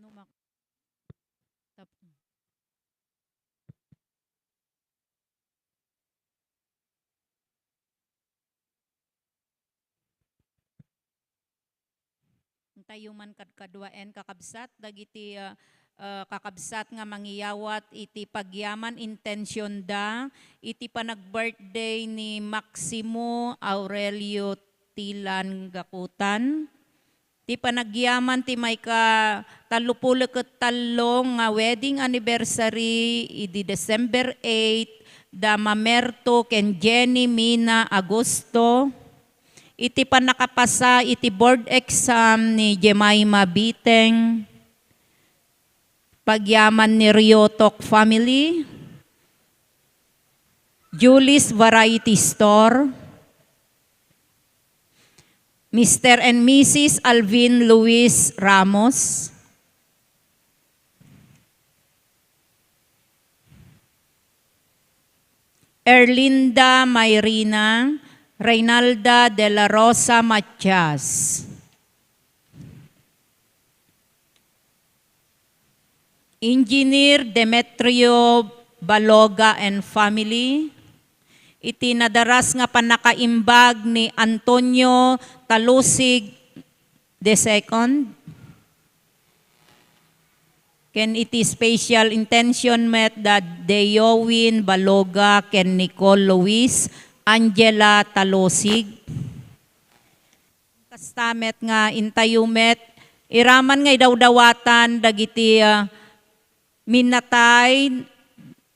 Paano mak... Tap... Tayo man kadwaen kakabsat dagiti kakabsat nga mangiyawat iti pagyaman intensyon da iti panag-birthday ni Maximo Aurelio Tilan Gakutan. Ti panagyaman ti may ka 33 nga wedding anniversary iti December 8 da Mamerto ken Jenny Mina Agosto. Iti panakapasa iti board exam ni Jemima Biteng, pagyaman ni Riotok family, Julie's Variety Store, Mr. and Mrs. Alvin Luis Ramos, Erlinda Mayrina, Reynalda de la Rosa Matias. Engineer Demetrio Baloga and family. Iti nadaras nga panakaimbag ni Antonio Talusig II. Ken iti special intention met da Deyowin Baloga ken Nicole Luis Angela Talosig. Kastamet nga intayumet, iraman nga idawdawatan dagiti minatay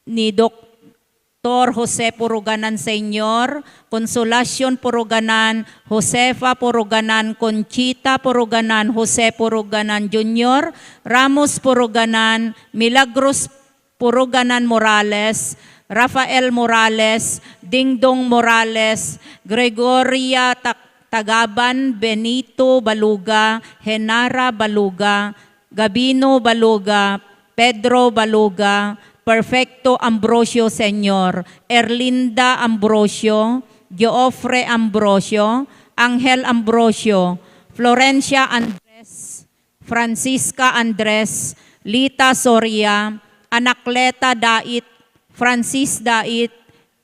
ni Dr. Jose Puruganan Sr., Consolacion Puruganan, Josefa Puruganan, Conchita Puruganan, Jose Puruganan Jr., Ramos Puruganan, Milagros Puruganan Morales, Rafael Morales, Dingdong Morales, Gregoria Tagaban, Benito Baluga, Henara Baluga, Gabino Baluga, Pedro Baluga, Perfecto Ambrosio Sr., Erlinda Ambrosio, Geoffrey Ambrosio, Angel Ambrosio, Florencia Andres, Francisca Andres, Lita Soria, Anakleta Dait, Francis Dait,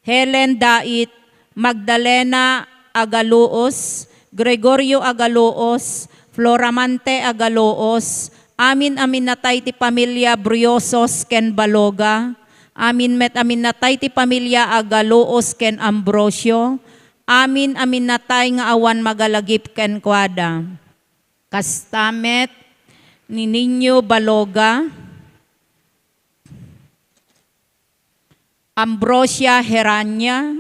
Helen Dait, Magdalena Agaluos, Gregorio Agaluos, Floramante Agaluos, amin natay ti pamilya Briosos ken Baloga, amin natay ti pamilya Agaluos ken Ambrosio, amin natay nga awan magalagip ken kwada. Kastamet ni Niño Baloga, Ambrosia Heranya,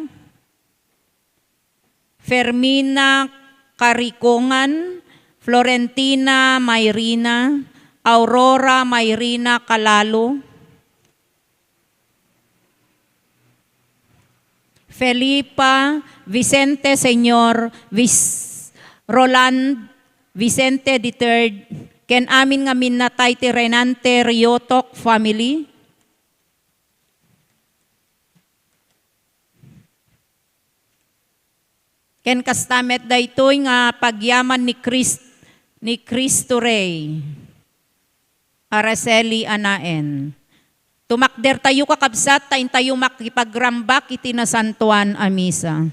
Fermina Caricongan, Florentina Mayrina, Aurora Mayrina Calalo, Felipa Vicente Sr., Roland Vicente III, ken amin nga minatay ti Renante Riotok family, ken kastamet daytoy nga pagyaman ni Cristo Rey Araceli Anaen. Tumakder tayo kakabsat, tain tayo makipagrambak iti nasantuan a misa.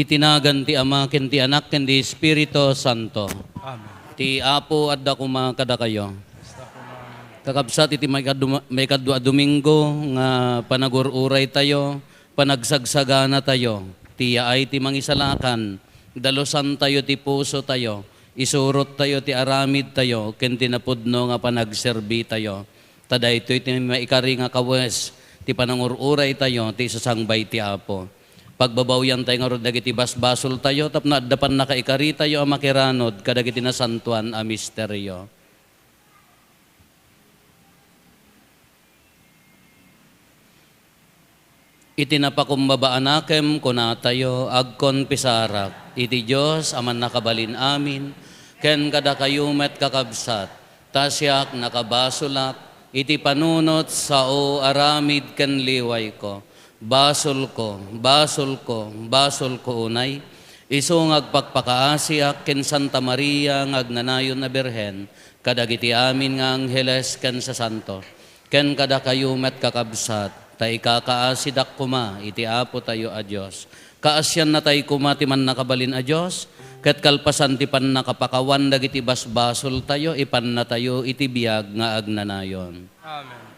itinagan ti Ama, ken ti Anak, ken ti Espiritu Santo. Amen. Ti Apo adda kuma kada kayo. Kakabsat iti may kadwa Domingo nga panagururay tayo, panagsagsagana tayo. Ti ay ti mangisalakan, dalusan tayo ti puso tayo, isurot tayo ti aramid tayo, ken tinapudno nga panagserbi tayo. Taday ito iti maikari nga kawes, ti panangururay tayo, ti sasangbay ti Apo. Pagbabawyan tayo nga ro dagiti basbasol tayo, tapno addapan nakaikari tayo ang makiranod, kadagiti nasantuan a misteryo. Itinapakumbabaan kuna tayo, agkon pisarak, iti Diyos aman nakabalin amin, ken kada kayumet kakabsat, tasyak nakabasulak, iti panunot sa o aramid ken liway ko. Basol ko, basol ko, basol ko unay, iso ngagpakpakaasiak ken Santa Maria ngagnanayon na Birhen, kadagiti amin nga angheles ken sa santo, ken kada kayumet kakabsat, tay kakaasidak kuma, iti Apo tayo a Diyos. Kaasyan na tay kuma ti man nakabalin a Diyos, ket kalpasan ti pan nakapakawan dagiti basbasol tayo, ipan na tayo iti biyag nga agnanayon. Amen.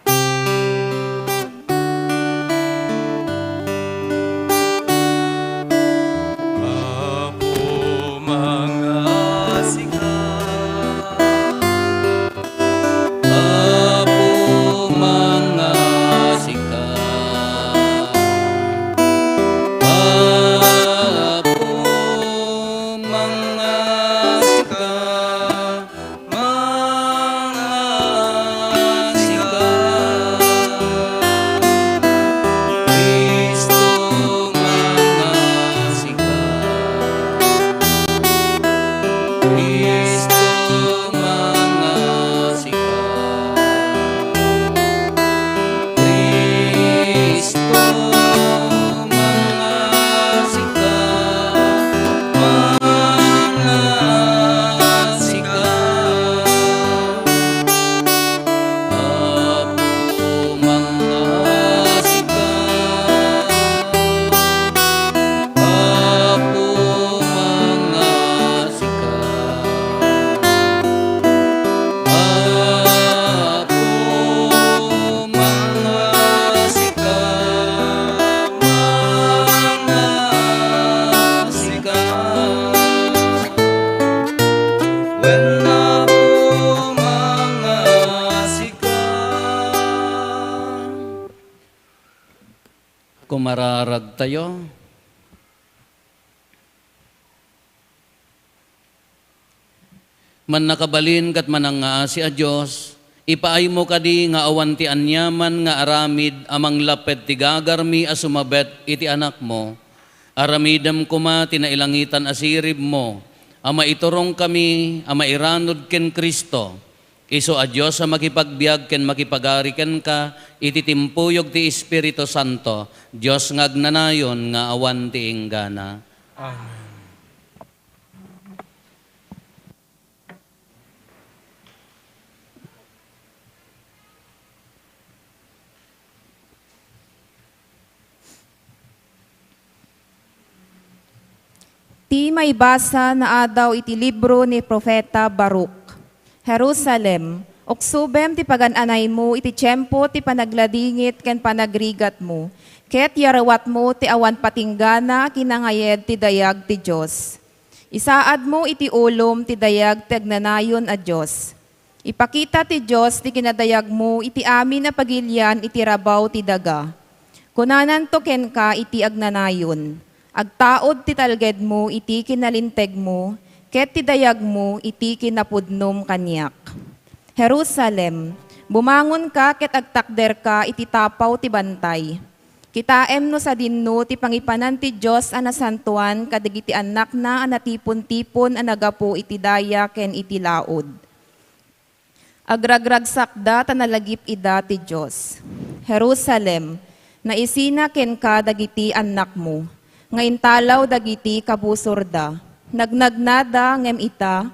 Kumararag tayo. Man nakabalin kat manangaasi a Diyos, ipaay mo kadi nga awan ti anyaman nga aramid amang lapet ti gagarmi a sumabet iti anak mo. Aramidam kuma tinailangitan asirib mo, ama iturong kami, ama iranod ken Kristo. Iso a Diyos sa makipagbiag ken makipagari ken ka, iti timpuyog ti Espiritu Santo, Diyos ngagnanayon nga awan ti inggana. Amen. Ti may basa na adaw iti libro ni Propeta Baruch. Jerusalem, oksubem ti pagananay mo iti tiyempo ti panagladingit ken panagrigat mo. Ket yarawat mo ti awan patinggana kinangayed ti dayag ti Diyos. Isaad mo iti ulom ti dayag ti agnanayon a Diyos. Ipakita ti Diyos ti kinadayag mo iti amin na pagilian iti rabaw ti daga. Kunanan to ken ka iti agnanayon. Agtaod ti talged mo iti kinalinteg mo, ket ti dayag mo iti kinapudnom kanyak. Jerusalem, bumangon ka ket agtakder ka iti tapaw ti bantay. Kitaem no sa dinno ti pangipanan ti Diyos a nasantuan kadagiti anak na anatipon-tipon a nagapo iti daya ken iti laod. Agragrag sakda tanalagip ida ti Diyos. Jerusalem, naisina ken ka dagiti anak mo. Ngayon talaw dagiti kabusorda, nagnagnada ngem ita,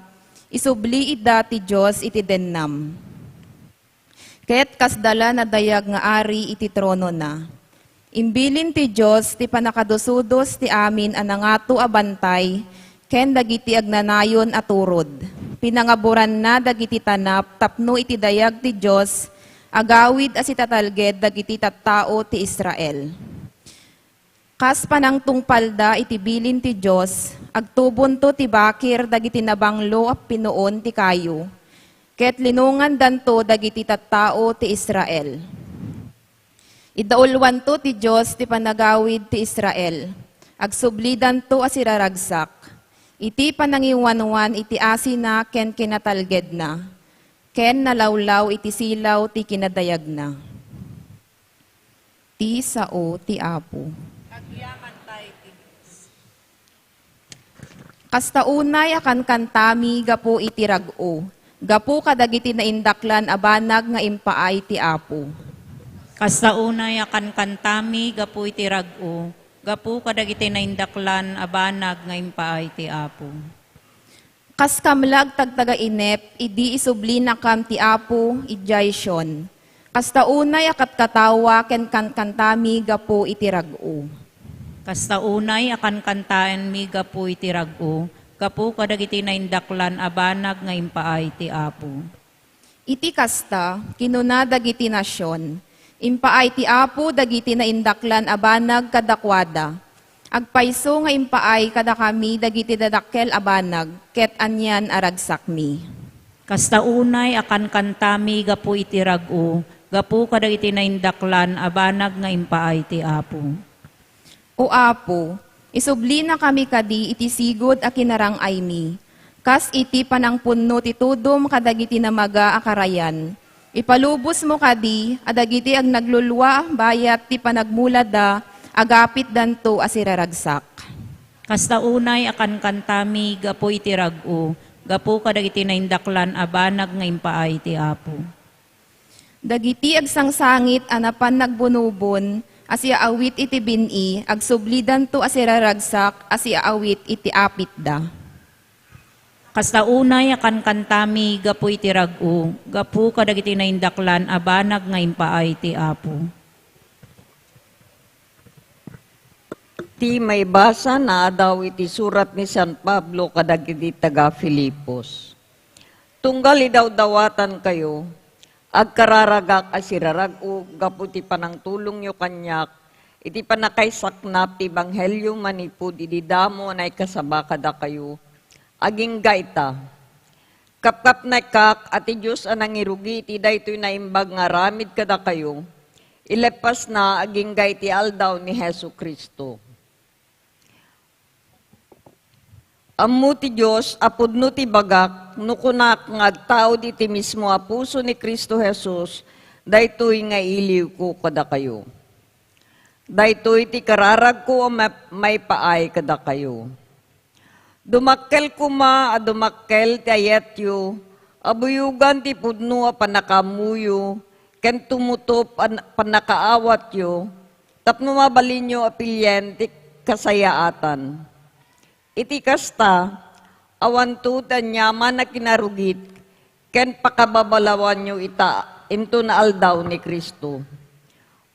isubli ida ti Diyos iti dennam. Ket kasdala na dayag nga ari iti trono na. Imbilin ti Diyos ti panakadusudos ti amin anangato abantay, ken dagiti agnanayon aturod. Pinangaburan na dagiti tanap, tapno iti dayag ti Diyos, agawid as itatalged dagiti tattao ti Israel. Kas panang tungpalda iti bilin ti Diyos, agtubon to ti bakir dagiti nabanglo at pinuon ti kayo, ket linungan danto dagiti tattao ti Israel. Idaulwan to ti Diyos ti panagawid ti Israel. Agsublidan to as iraragsak. Iti panangiwanwan iti asina ken kinatalged na. Ken nalawlaw iti silaw ti kinadayag na. Ti sao ti Apo. Kastaunay akan kantami gapo iti rag-o. Gapo kadagiti naindaklan abanag nga impaay ti Apo. Kastaunay akan kantami gapu iti rag-o, gapu kadagiti naindaklan abanag nga impaay ti Apo. Kas kamlag tagtaga inep, idi isubli na kam ti Apo, idyaysyon. Kastaunay akat katawa ken kantami gapu iti rag-o. Kastaunay akan kantaan mi gapu iti rag-o, gapu kadagiti naindaklan abanag nga impaay ti Apo. Iti kasta, kinuna dagiti nasyon. Impaay ti Apo dagiti naindaklan abanag kadakwada. Agpayso nga impaay kada kami dagiti dadakkel abanag, ket anyan aragsakmi. Kastaunay akan kantami gapu iti rag-o, gapu kadagiti naindaklan abanag nga impaay ti Apo. O Apo, isubli na kami kadi iti sigod a kinarangay mi. Kas iti panangpunno ti tudom kadagiti namaga akarayan. Ipalubos mo kadi, adagiti ag naglulwa, bayat ti panagmulada, agapit danto asiraragsak. Kastaunay akan kantami gapu iti rag-o, gapu kadagiti naindaklan abanag nga impaay ti Apo. Dagiti agsangsangit anapan nagbunubon, asya awit iti bini, agsublidan to asiraragsak, asya awit iti apit da. Kastaunay akan kantami gapu iti rag-o, gapu kadagiti naindaklan abanag nga impaay ti Apo. Ti may basa na daw iti surat ni San Pablo kadagiti taga Filipos. Tunggal idaw-dawatan kayo, agkararagak asirarag-o, gapu ti panangtulong nyo kanyak, iti panakaysaknap ti banghelyo manipud iti damo na ikasaba kada kayo, aging gaita. Kapkap na kak, ati Diyos anang irugi, iti daytoy na imbag nga ramid kada kayo, ilepas na aging gaiti aldaw ni Hesu Kristo. Ammo ti Diyos, apod no ti bagak, nukunak nga agtao di ti mismo a puso ni Kristo Jesus, daytoy nga iliw ko kada kayo. Daytoy ti kararag ko may paay kada kayo. Dumakkel kuma a dumakkel ti ayetyo, abuyugan ti pudno a panakamuyo, ken tumutop panakaawat yo, tapno mabalin nyo apilyen ti kasayaatan. Iti kasta, awan tutan nyaman na kinarugit, ken pakababalawan nyo ita, into na aldaw ni Kristo.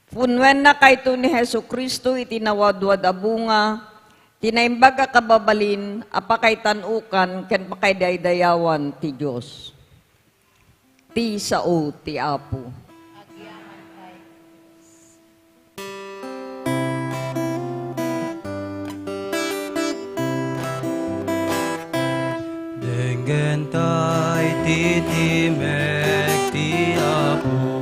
Punwen na kayto ni Hesu Kristo iti nawadwad abunga, tinaimbaga kababalin, apakay tanukan, ken pakay daydayawan ti Diyos. Ti sao ti Apo. Denggentai titimek ti Apo.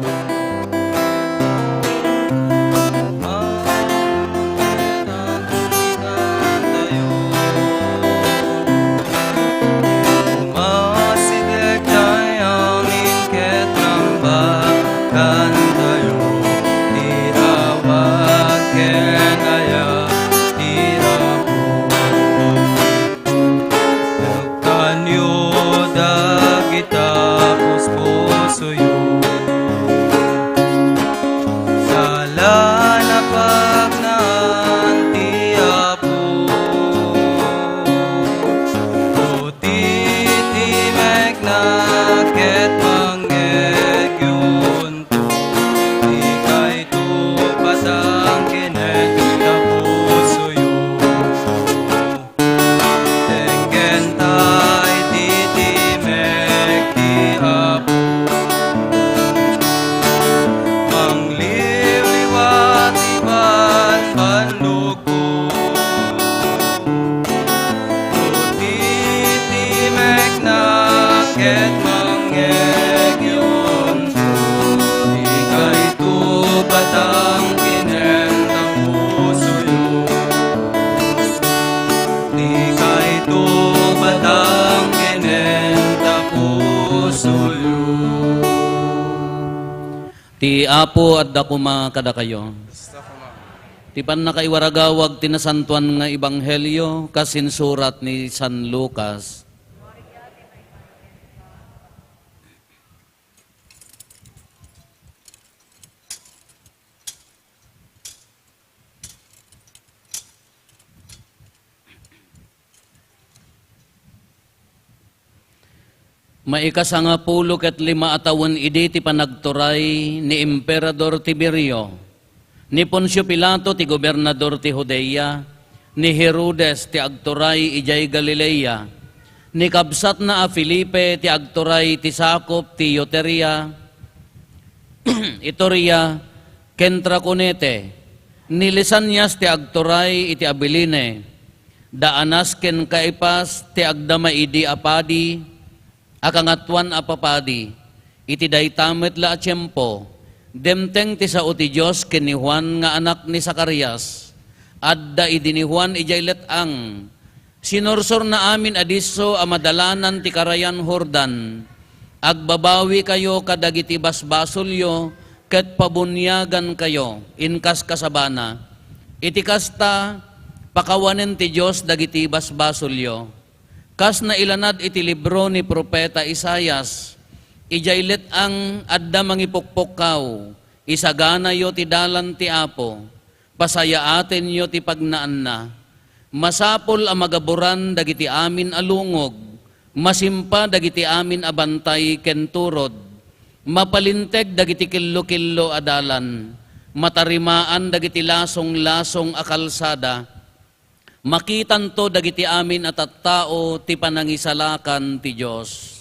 Kanyo dagita puspo ket mangegyon ko. Ika'y tupat ang kinenta puso yo. Ika'y tupat ang kinenta puso yo. Ti Apo at dakuma kada kayo. Ti pan nakaiwaragawag tinasantuan nga ebanghelyo kasinsurat ni San Lucas. Maikasanga pulo ket 5 atawon idi ti panagturay ni Emperador Tiberio, ni Poncio Pilato ti gobernador ti Judea, ni Herodes ti agturay ijay Galilea, ni kabsat na a Felipe ti agturay ti sakop ti Ioteria, Itoria, ken Traconite, ni Lisanias ti agturay iti Abiline, Daanas ken Caipas ti agdama idi apadi, akangatuan apapadi, iti daytamet la a tiyempo, demteng ti sao ti Diyos ken ni Juan nga anak ni Zacarias, adda idi ni Juan ijay letang, sinursor na amin adiso a madalanan ti karayan Jordan, agbabawi kayo kadagiti basbasolyo, ket pabunyagan kayo, inkas kasabana, iti kasta, pakawanen ti Diyos dagiti basbasolyo. Kas na ilanad iti libro ni Propeta Isayas, ijaylet ang adda mangipukpukaw, isagana yo ti dalan ti Apo, pasayaaten yo ti pagnaan na, masapol a magaburan dagiti amin alungog, masimpa dagiti amin abantay kenturod, mapalinteg dagiti killo-killo adalan, matarimaan dagiti lasong-lasong akalsada, makitan to dagiti amin at tao ti panangisalakan ti Diyos.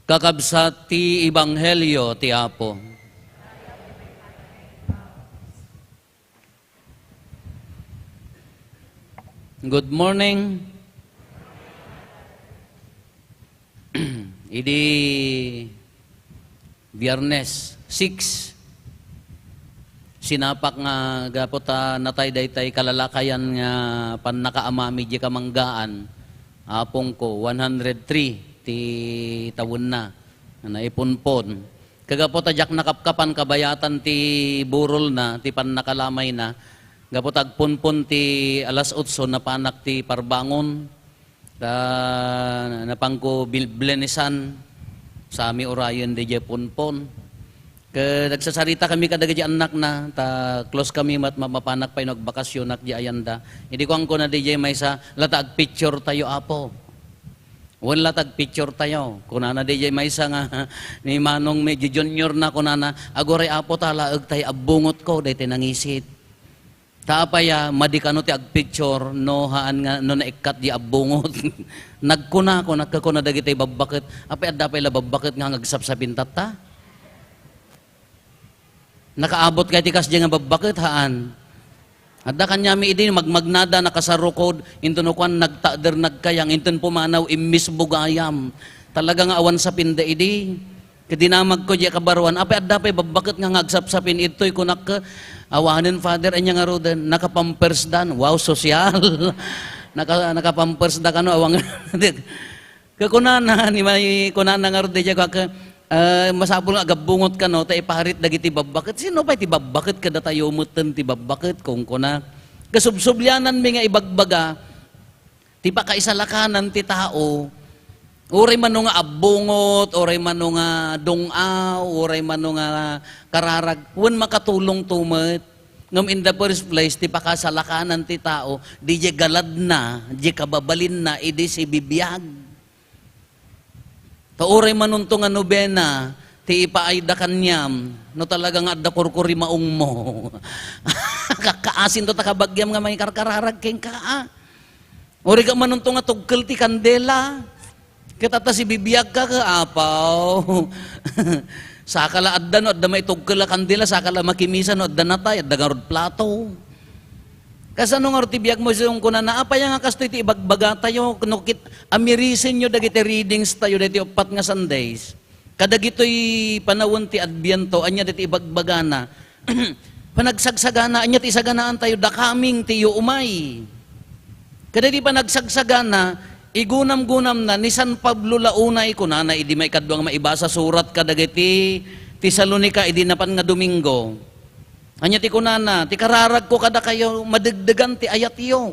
Kakabsat ti Ebanghelyo ti Apo. Good morning. Idi Biyernes 6 sinapak nga gapot natay daytay kalalakayan nga pan nakaamami di kamanggaan apong ko 103 ti tawon na naipunpon kagapot ajak nakapkapan kabayatan ti burol na ti pan nakalamay na gapot agpunpon ti alas 8 na panak ti parbangon napangko bilblenisan sa ami orayon di punpon. Nagsasarita kami kadagay di anak na, close kami mapanak pa yung nagbakasyon at di ayanda. Hindi ko ang kuna di may sa latag picture tayo apo. Wan latag picture tayo. Kuna na di may sa nga ni Manong medyo junior na kuna na, agore apo talaag tayo abungot ko, dahi tinangisit. Taapaya, madikano ti ag picture, no haan nga, no naikat di abungot. Nagkuna ko, nagkakuna dagi tayo babakit. Apay adda pa ila babakit nga ngagsapsapin tata. Nakaabot kay tikas diya nga babakit haan. Adda kanya mi idi magmagnada nakasarukod intunukan nagtader nagkayang intun pumanaw immis bugayam. Talaga nga awan sa pinda idi. Kadinamag ko diya kabaruan apay adda pay babakit nga ngagsapsapin itoy kunak ka awanen father anya nga roden nakapampers dan. Wow sosyal. Nakapampers da kano awang kakunana ni may kunana nga roden diya ka masapul nga gabungot ka no, tayo paharit dagiti babakit. Sino pa iti babakit kada tayo umutan ti babakit kung kuna. Kasubsubyanan mi nga ibagbaga, ti pa kaisalakanan ti tao, uray man nga abungot, uray man nga dungaw, uray man nga kararag, wan makatulong tumet. Ngam in the first place, ti pa kasalakanan ti tao, di je galad na, di kababalin na, idi si bibiyag. Tauray manunto nga nobena, ti ipaayda kanyam, no talagang adda kurkuri maong mo. Kakaasin to takabagyam nga may karkararag keng kaa. Uri ka manunto nga tugkel ti kandela. Kitata si bibiyag ka kaapaw. Sakala adda no, adda may tugkel la kandela, sakala makimisan no, adda natay, adda garod plato. Kasano nga ti biyag mo yung kuna na apay nga kasto iti ibagbaga tayo nukit amirisin nyo dagiti readings tayo dati upat nga Sundays. Kadagitoy panawon ti Adbiento anya dati ibagbaga na. Panagsagsagana anya ti isaganaan tayo dakaming ti umay. Kada di panagsagsagana igunam-gunam na ni San Pablo launay kuna na idi may kadwang maibasa surat kadagiti Tesalonica idi napan nga Domingo. Anya ti kunana, ti kararag ko kada kayo, madagdagan ti ayat iyo.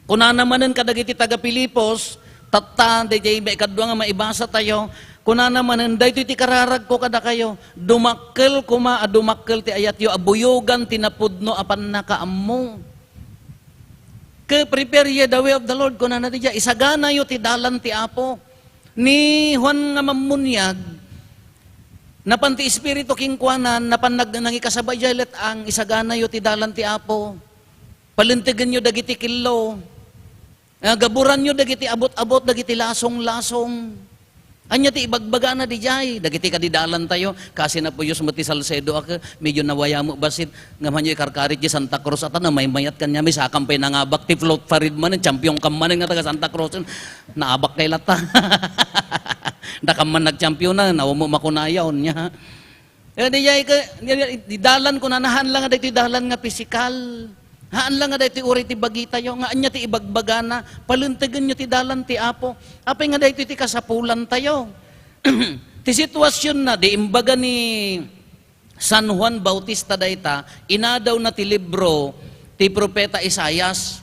Kunana manen kadagiti taga Pilipos, tatta, di may kadwa nga maibasa tayo, kunana manen, dahito ti kararag ko kada kayo, dumakkel kuma, dumakkel ti ayat iyo, abuyogan, tinapudno, apan nakaammo. Prepare ye the way of the Lord, kunana ti isagana yo ti dalan ti Apo. Ni Juan nga mamunyag, napan ti Espiritu kingkuanan, napan nangikasabay jalet ang isagana yo ti dalan ti Apo. Palintigan nyo dagiti kilo. Gaburan nyo dagiti abot-abot, dagiti lasong-lasong. Anya ti ibagbaga na di jay. Dagiti kadidalan tayo. Kasi na po yung mati Salcedo ako, medyo nawaya mo basit. Nga man yung karkarit yung Santa Cruz. At na may mayat kanya, may sakampay nangabak. Ti float farid man, champion kam man nga taga Santa Cruz. Naabak kay lata. Dakam man nag-champion na, mo makunayaw niya. Di dalan ko na, nahan lang nga dito dalan nga pisikal. Haan lang nga dito uri ti bagita yo, nga anya ti ibagbaga na, paluntagan nyo ti dalan ti Apo. Apay nga dito ti kasapulan tayo. Ti sitwasyon na, di imbaga ni San Juan Bautista dayta, inadaw na ti libro ti Propeta Isaias.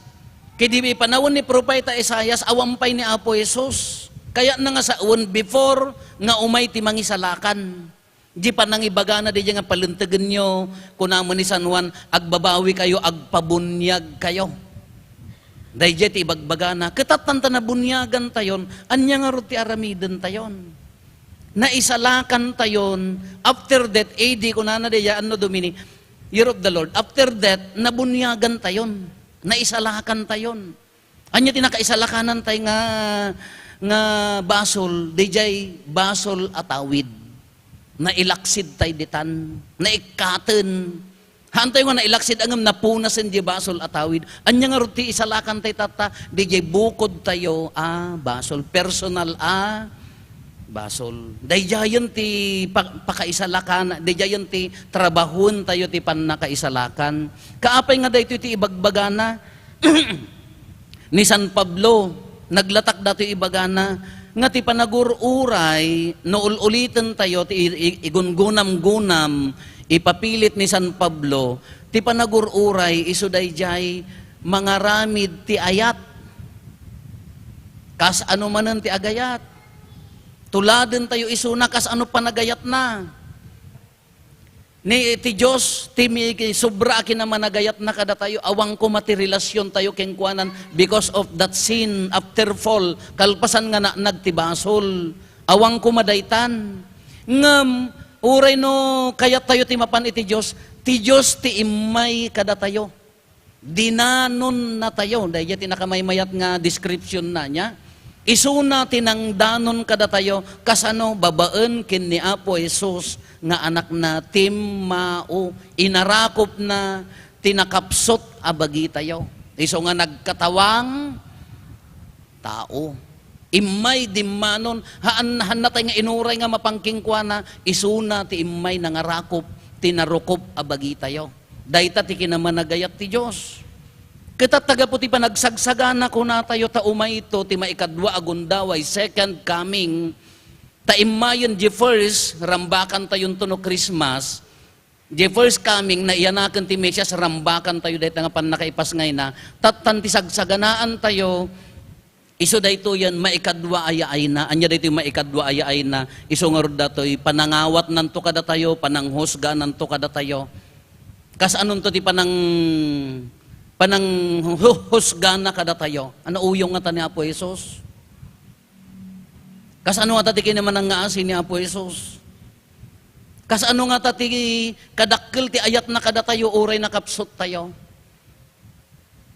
Kaya di panahon ni Propeta Isaias, awampay ni Apo Jesus. Kaya na nga sa before nga umay ti mangisalakan. Di pa nang ibaga na di nga paluntagan nyo, kunamo ni San Juan, agbabawi kayo, agpabunyag kayo. Dahil ti ibagbaga na, katatanta na bunyagan tayon, anya nga ro ti aramiden tayon. Naisalakan tayon, after that, AD, kunana di ano Domini, Year of the Lord, after that, nabunyagan tayon, naisalakan tayon. Anya tinakaisalakanan tayo nga basol, dijay basol atawid. Na ilaksid tay ditan, na ikaten. Hantay nga na ilaksid angam napunasen di basol atawid. Anya nga ruti isalakan tay tata, dijay bukod tayo basol, personal basol. Dijayon ti pakaisalakan, dijayon ti trabahon tayo ti pannakaisalakan. Kaapay nga dayto ti ibagbagana ni San Pablo. Naglatak dato ibagana, nga ti panagururay, noulitan tayo, ti igungunam-gunam, ipapilit ni San Pablo, ti panagururay, isuday jay, mga ramid ti ayat. Kas ano manan ti agayat. Tuladen tayo isuna, kas ano panagayat na. Ni ti Diyos, ti sobra akin naman nagayat na kada tayo, awang ko matirelasyon tayo kengkuanan because of that sin after fall, kalpasan nga na nagtibasol, awang ko madaytan. Ngam, uray no, kayat tayo ti mapan iti Diyos ti imay kada tayo. Dinanon na tayo, dahil tinakamaymayat nga description na niya. Isuna tinang danon kada tayo, kasano babaen kin ni Apo Jesus nga anak na Timao, inarakop na tinakapsot abagi tayo. Iso nga nagkatawang tao. Imay dimanon, haan na tayo nga inuray nga mapangkingkwana, isuna ti imay nangarakop, tinarukop abagi tayo. Dayta ti kinamanagayat ti Diyos. Kita taga puti pa nagsagsagana ko na tayo ta umay ito, ti maikadwa agundaway, second coming, ta imayon di first, rambakan tayo to no Christmas, di first coming, na iyanakan ti Mesias, rambakan tayo dahil nga pan nakaipas ngay na, tatan ti sagsaganaan tayo, iso dayto yan, maikadwa ayaay na, anya dayto yung maikadwa ayaay na, iso nga rin dato, panangawat nanto kada tayo, pananghusga nanto kada tayo, kas anon to ti pananghusga na kada tayo. Ano uyong nga ta ni Apo Jesus? Kas ano nga ta ti kinaman ang ngaasin ni Apo Jesus? Kas ano nga ta ti kadakkel ti ayat na kada tayo, uray na kapsot tayo?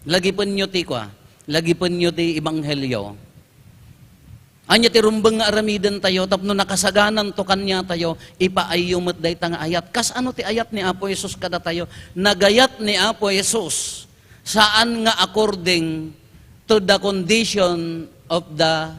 Lagi pun nyo ti kwa, lagi pun nyo ti ibanghelyo. Anya ti rumbeng nga aramiden tayo, tapno nakasaganan to kanya tayo, ipaayumot day ta nga ayat. Kas ano ti ayat ni Apo Jesus kada tayo? Nagayat ni Apo Jesus Saan nga according to the condition of the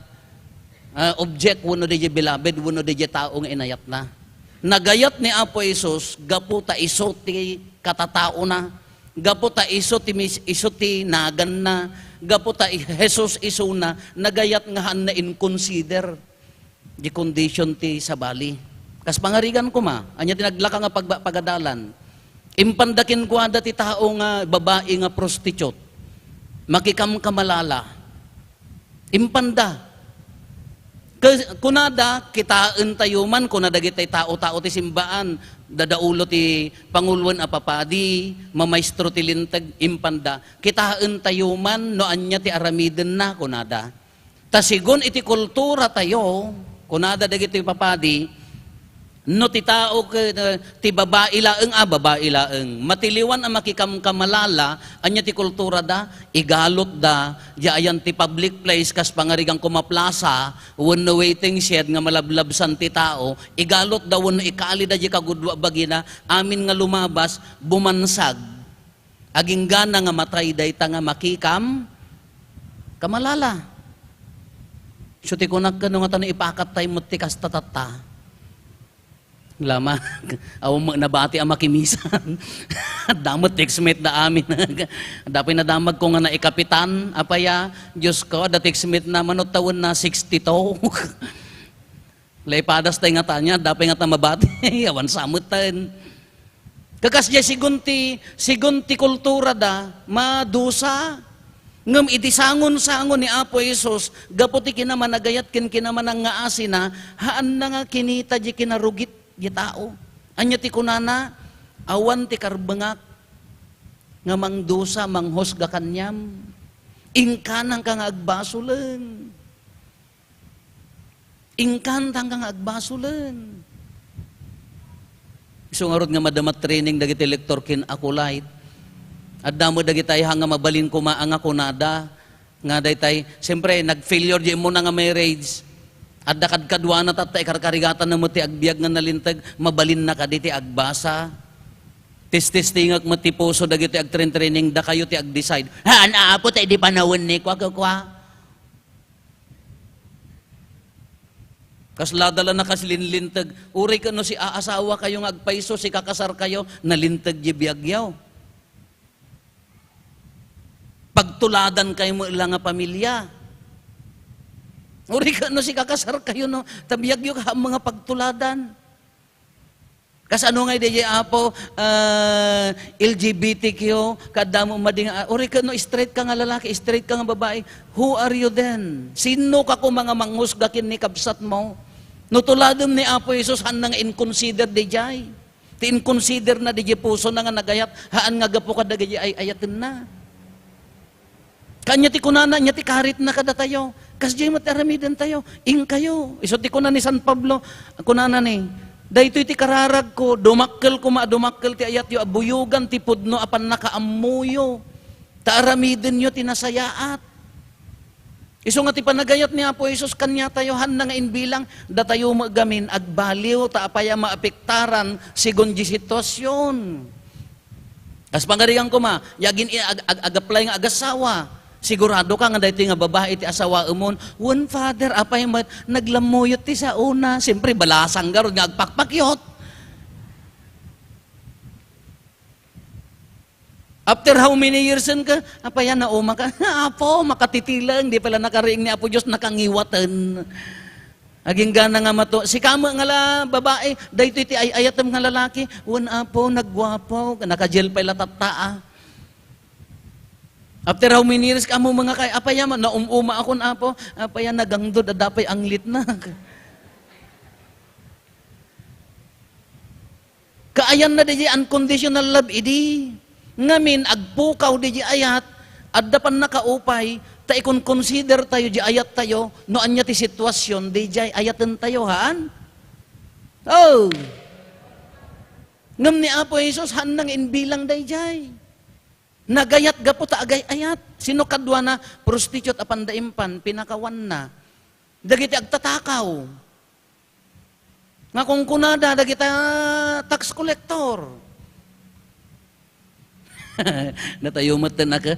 object wano di beloved, wano di tao nga inayat na. Nagayat ni Apo Isus, gapu ta iso ti katatao na, gapu ta iso ti nagan na, gapu ta Jesus iso na, nagayat nga han na inconsider di condition ti sabali. Kas pangarigan ko anya tinaglaka nga pagadalan, impandakin ko ada ti tao nga babae nga prostitute, makikam kamalala, impanda, kunada kitaan tayo man, kunada kitay tao-tao ti simbaan, dadaulo ti pangulwan apapadi, mamaestro ti lintag impanda, kitaan tayo man, no anya ti aramiden na, kunada. Tasigon iti kultura tayo, kunada dagiti papadi, no ti tao ti babae laeng, matiliwan ang makikamkamalala, anya ti kultura da, igalot da, ayan ti public place, kas pangarigang kumaplasa, wano waiting shed nga malablabsan ti tao, igalot da, wano ikali da di kagudwa bagina, amin nga lumabas, bumansag, aging gana nga matay day ta nga makikam, kamalala. So ti kunak ka nga tanong ipakat tayo mo ti kastatata. Lama, awang nabati ang makimisan. Damot text-mate na amin. Dapat na damag ko nga na ikapitan. Apaya, Diyos ko, da text-mate na manutawon na 62. Laipadas tayo nga tanya, dapat nga ta mabati. Awan samutan. Kakasya sigunti kultura da, madusa. Ngam iti sangon-sangon ni Apo Isus, gaputi kinaman nagayat kinaman ang nga asina, haan na nga kinita di kinarugit di tao. Anya ti kunana, awan ti karbengak, nga mangdusa, manghusga kanyam, ingkanang kang agbasulen. Ingkantang kang agbasulen. So nga rod nga madamat training dagiti lektor kin akulait, at damo dagitay hanga mabalin kuma ang kunada, nga daytay, siyempre, nag-failure di mo na nga marriage, at dakad-kadwa na tatay karkarigatan na mo ti agbiag nga nalintag, mabalin na ka di ti agbasa. Tis-tingak mo ti puso dagiti agtren-training, da kayo ti ag-decide. Aapo tayo di panawin ni kwa. Kas ladala na kas linlintag, uri ka no si aasawa kayong agpaiso, si kakasar kayo, nalintag di biagyaw. Pagtuladan kayo mo ilang nga pamilya. Uri ka no si kakasar kayo no, tabiyag yung mga pagtuladan. Kas ano nga di Apo, LGBTQ, kadamo mading, uri ka no straight ka nga lalaki, straight ka nga babae, who are you then? Sino ka ko mga manghusgakin ni kabsat mo? No tuladom ni Apo Isus, han nga inconsider di jay. Ti inconsider na di puso na nga nagayat, haan nga gapo ka dagi ay ayatin na. Kanya ti kunana, nya ti karit na kada tayo. Kas di mataramidan tayo, ing kayo. Iso ti kunan ni San Pablo, kunana ni, dahito iti kararag ko, dumakkel ti ayat yo, abuyugan ti pudno, apan nakaamuyo. Taaramidin yo, tinasayaat. Iso nga ti panagayat ni Apo Isus, kanya tayo, han na nga inbilang, da tayo magamin, agbaliw, taapaya maapektaran, sigon di sitwasyon. As pangarigan ko yagin agaplay nga agasawa, sigurado ka nga dahito nga babae ti asawa umon, one father, apay naglamuyot ti sa una, siyempre balasang garod nga agpakpakyot. After how many years ka, apay na uma ka, Apo, makatitilang, di pala nakariing ni Apo Diyos, nakangiwatan. Aging gana nga mato, si kama nga babae, dahito iti ayatam nga lalaki, one Apo, nagwapo, nakajel pa ilatattaa. After how many years ka mo mga kay, apaya man, naumuma akon Apo, apaya nagangdo, dadapay anglit na. Kaayan na di unconditional love, idi. Ngamin, agpukaw di ayat, at dapan nakaupay, ta ikon consider tayo di ayat tayo, no anya ti sitwasyon, di jay ayatan tayo, haan? Oh! Ngam ni Apo Jesus, han nang inbilang di jay. Nagayat gapo ta agay ayat. Sino kadwa na prostitute apan daimpan pinakawan na. Dagiti agtatakaw. Nga kung kunada dagiti tax collector. Natayumot na ka,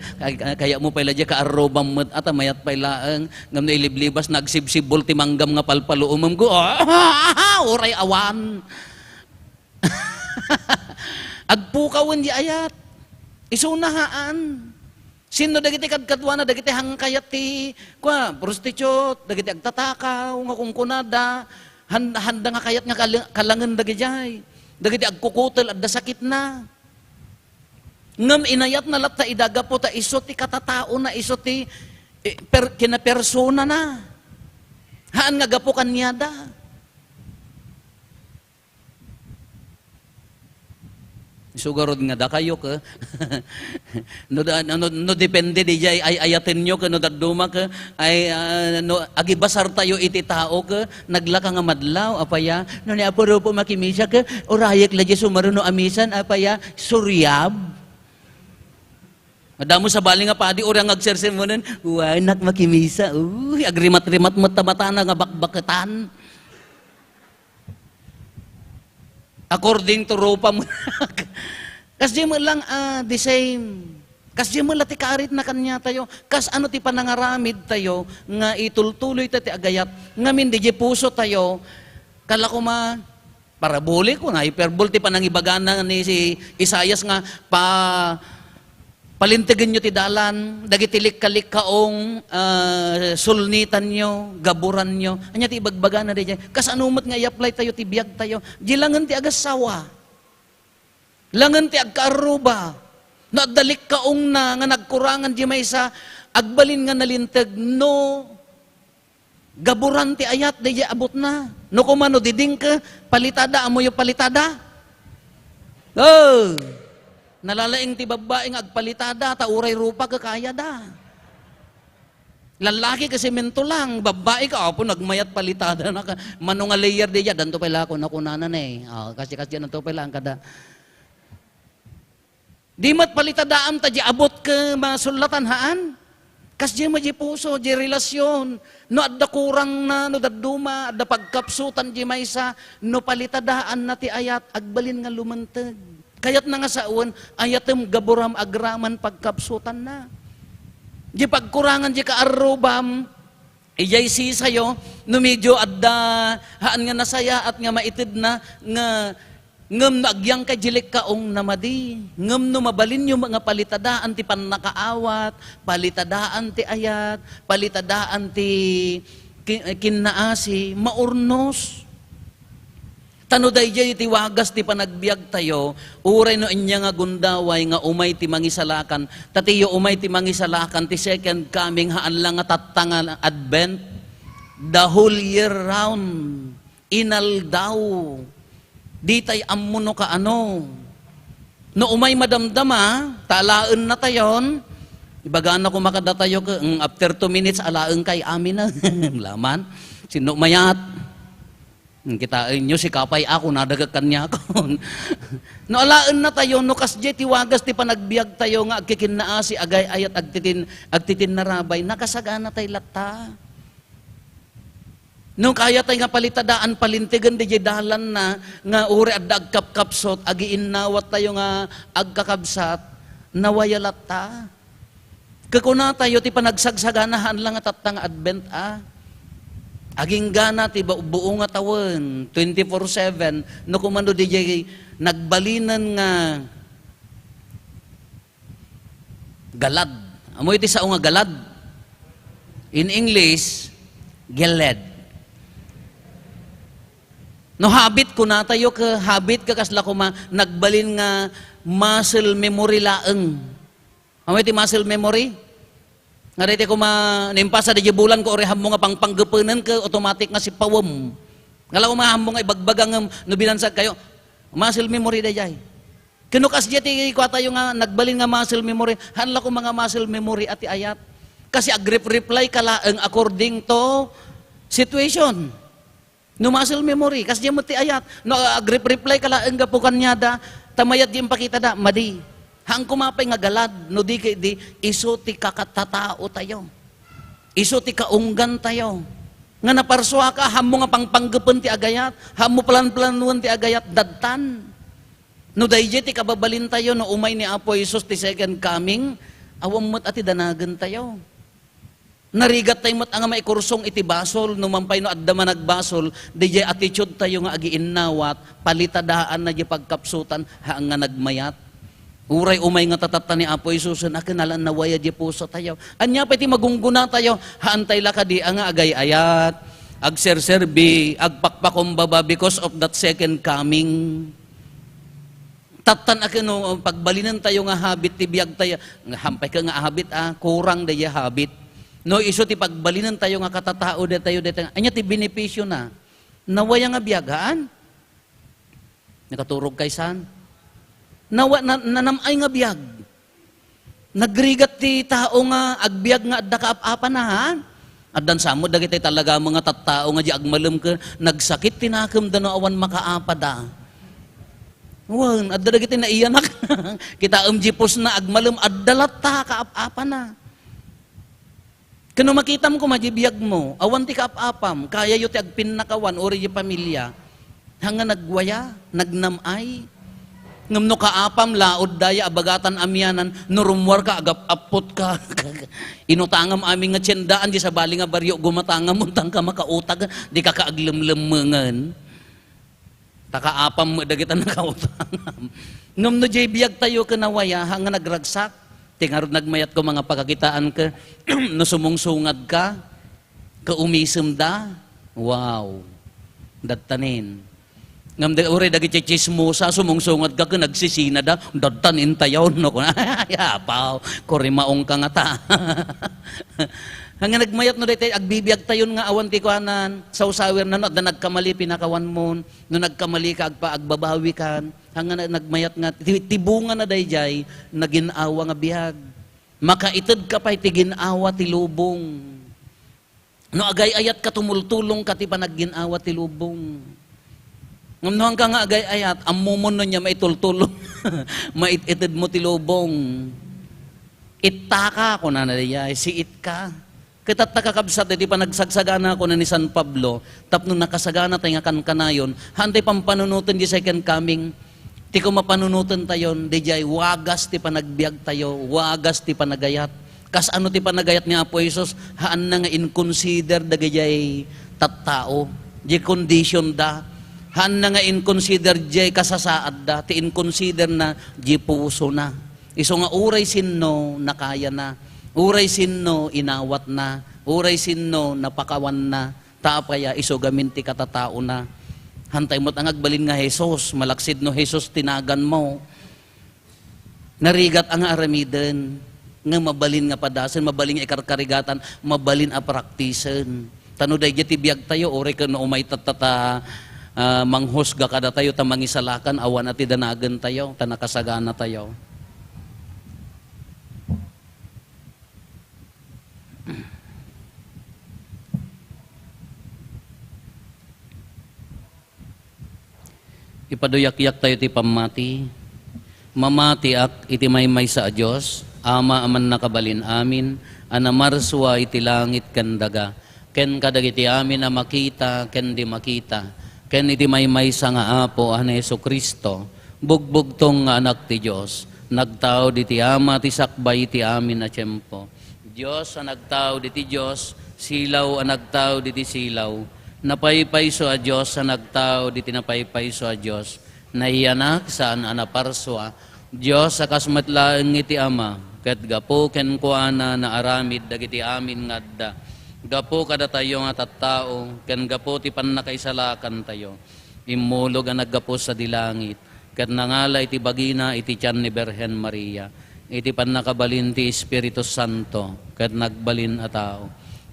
kaya mo pala dyan ka-arrobang mat at mayat pailaang ngam na iliblibas nagsibsibol timanggam nga palpalo umam ko, oray awan. Agpukawan di ayat, isunahaan. Sino dagiti kadkadwa na dagiti hangkayat ti prostitute, dagiti agtatakaw nga kungkunada, handa nga kayat nga kalangan dagiti dagiti agkukutel at sakit na. Ngam inayat na lat ta idaga po ta iso ti katatao na iso ti kinapersona na. Haan nga gapo kanyada. Sugarod nga da kayo ka. no depende di jay ay ayatin nyo ka no daduma ka ay agibasar tayo iti tao ka naglaka nga madlaw apaya no ni apuro po makimisa ka orayek lagi sumaruno amisan apaya suryab. Madamo sa bali nga padi orang agsersen mo nun, nak makimisa, agrimat-rimat mo tamatana nga bakbaketan. According to ropa mo. Kasi mo lang the same. Kasi mo lati karit na kanya tayo. Kas ano ti panangaramid tayo, nga itultuloy ti agayat, nga hindi di puso tayo, kala ko parabole ko na, hyperbole ti panangibagana ni si Isayas nga, palintigan nyo ti dalan, dagitilik kalik kaong sulnitan nyo, gaburan nyo. Anya ti ibagbaga na rin. Kas anumot nga i-apply tayo, ti biyag tayo. Di langan ti agasawa. Langan ti agkaruba. Nadalik kaong na, nga nagkurangan di may isa, agbalin nga nalintag, no, gaburan ti ayat, di abot na. No kumano, diding ka, palitada, amo yung palitada. Oh! Nalalaing ti babaeng agpalitada, tauray rupa kakaya da. Lalaki kasi mento lang, babae ka, apo nagmayat palitada na ka. Manong layer di dyan, danto pala ako nakunanan eh. Kasi danto pala ang kada. Di mat palitadaan ta di abot ka masulatan haan. Kas di ma di puso, di relasyon. No adda kurang na, no daduma, adda pagkapsutan di maysa, no palitadaan na ti ayat, agbalin nga lumantag. Kayat na nga saon, ayatem gaburam agraman pagkapsutan na. Di pagkurangan di kaarubam, ijay si sayo, no medyo adda, haan nga nasaya at nga maitid na, nga ngem nagyang ka jilik kaong namadi, ngem no mabalin yung mga palitadaan ti pannakaawat, palitadaan ti ayat, palitadaan ti kinnaasi, maurnos. Tano dayjay ti wagas ti panagbiag tayo, uray no inya nga gundaway nga umay ti mangisalakan, tatiyo umay ti mangisalakan ti second coming haan lang nga tatangan advent, the whole year round, inal daw, di tay ammuno ka ano, no umay madamdama, talaan na tayon, ibagaan na kumakada tayo, after 2 minutes, alaang kay amin na, laman, sino mayat, kita inyo si kapay ako nadagakan niya ako. No alaan na tayo no kasje ti wagas ti panagbiag tayo nga agkikinnaasi agay ayat agtitin narabay nakasagana tay latta. No kaya tay nga palitadaan palintigan di dalan na nga uri adda agkapkapsot agiinnawat tayo nga agkakabsat nawaya latta. Kakuna tayo ti panagsagsaganahan lang at tatang advent aging gana ti buo nga tawen 24/7 no kumando di nagbalinan nga galad. Amo iti sao nga galad? In English, geled. No habit ko na tayo ka habit ka kasla kuma nagbalin nga muscle memory laeng. Amo iti muscle memory? Nga rete ko nimpasa di bulan ko oreham mo nga pangpanggapanan ka automatic nga si pawom. Ngala ko maham mo nga ibagbagang no binansag kayo. Muscle memory da jay. Kinukas diya ti ko tayo nga nagbalin nga muscle memory. Hanla ko mga muscle memory ati ayat. Kasi agrip-reply ka laeng according to situation. No muscle memory. Kasi diya mo ti ayat. No agrip-reply ka laeng gapukan niya da. Tamayat di pakita da. Madi. Hang kumapay nga galad, no di iso ti kakatatao tayo. Iso ti kaunggan tayo. Nga naparswa ka, hamo nga pangpanggapan ti agayat, hamo plan-planuan ti agayat, dadtan. No dayjay ti kababalin tayo no umay ni Apo Jesus ti second coming, awam mo't ati danagan tayo. Narigat tayo mo't ang maikursong iti basol, numampay no adda man nagbasol, dayjay attitude tayo nga agiinnawat, palitadaan na di pagkapsutan, haang nga nagmayat. Uray umay nga tatata ni Apo Jesus, nakinalan na waya di puso tayo. Anya pa iti magungguna tayo, haantay lakadi ang agay ayat, agserserbi, agpakpakumbaba because of that second coming. Tatan akin no, pagbalinan tayo nga habit, tibiyag tayo, nga hampay ka nga habit, kurang daya habit. No, iso ti pagbalinan tayo nga katatao de tayo, anya ti benepisyo na, nawaya nga biyagaan. Nakaturog kay san? Nanamay nga biyag. Nagrigat ti tao nga, agbiag nga adda kaap-apan na ha? Addan samo, dagiti talaga mga tattao nga di agmalem ka, nagsakit tinakam da no awan makaapada. Wan, adda dagiti na iyanak. Kita jipos na agmalem, addalat ta kaap-apan na. Kano makitam ko majibiyag mo, awan ti kaap-apam, kaya yu ti agpinnakawan, ori yu pamilya, hanga nagwaya, nagnamay, ngam no kaapam laod daya abagatan amyanan no rumwar ka agap-apot ka inutangam aming nga tiyendaan di sa bali nga baryo gumatangam muntang ka makautag di ka kaaglemlemengan takaapam mo dagitan nakautangam ngam no jay biyag tayo kanawaya hanga nagragsak tingarod nagmayat ko mga pagkakitaan ka no sumungsungad ka kaumisem da wow dattanin ngam de ore dagiti chismosa sumungsungad ka nagsisina da dadtanin tayaw no ko yapaw kori maong ka nga ta hanga nagmayat no daytay agbibiyag tayon nga awan ti kuanan sausawer na no da nagkamali pinakawan mo no nagkamali ka agbabawi kan hanga nagmayat nga tibunga na dayjay naginawa nga biyag makaited ka pay ti ginawa ti lubong no agay ayat ka tumultulong ka ti panagginawa ti lubong. Ngam ka nga agay ayat, amumon no niya maitultulong, maititid mo tilubong. Itaka ko na naliyay, si itka. Kitat nakakabsat, di pa nagsagsagana ko na ni San Pablo, tapno nakasagana tayo nga kanayon, hantay pampanunutan di second coming, ti ko mapanunutan tayon, di jay wagas ti panagbiag tayo, wagas ti panagayat. Kas ano ti panagayat ni Apo Jesus, haan na nga inconsider da jay tattao, di condition da, han na nga inconsider jay kasasaad da, ti inconsider na jay puso na. Iso nga uray sinno nakaya na, uray sinno inawat na, uray sinno napakawan na, tapaya iso gamin ti katatao na. Hantay mo't ang agbalin nga Jesus, malaksid no Jesus tinagan mo. Narigat ang aramiden, nga mabalin nga padasan, mabalin nga ikarkarigatan, mabalin a praktisen. Tano day ti biyag tayo, uray ka no umay tatata, manghusga kada tayo, tamangisalakan, awan at idanagan tayo, tanakasagana tayo. Ipaduyak-yak tayo ti pamati, mamati ak iti maymay sa Diyos, ama aman nakabalin amin, anamarswa iti langit kandaga, ken kadagiti amin na makita, ken di makita, ken iti maymay sa nga Apo an Jesucristo, bugbugtong nga anak ti Diyos, nagtao di ti ama ti sakbay ti amin na tiyempo. Diyos ang nagtao di ti Diyos, silaw ang nagtao di ti silaw, napaypayso a Diyos ang nagtao di ti napaypayso a Diyos, naiyanak saan anaparswa, Diyos sa kasmatlaeng iti ama, ket gapo ken kuana na aramid dagiti amin ngadda, gapo kada tayo nga tattao, ken gapo ti pannakaisalakan tayo. Immulog ang naggapo sa dilangit, ket nangala iti bagina iti tiyan ni Berhen Maria, iti pannakabalin ti Espiritu Santo, ket nagbalin a tao.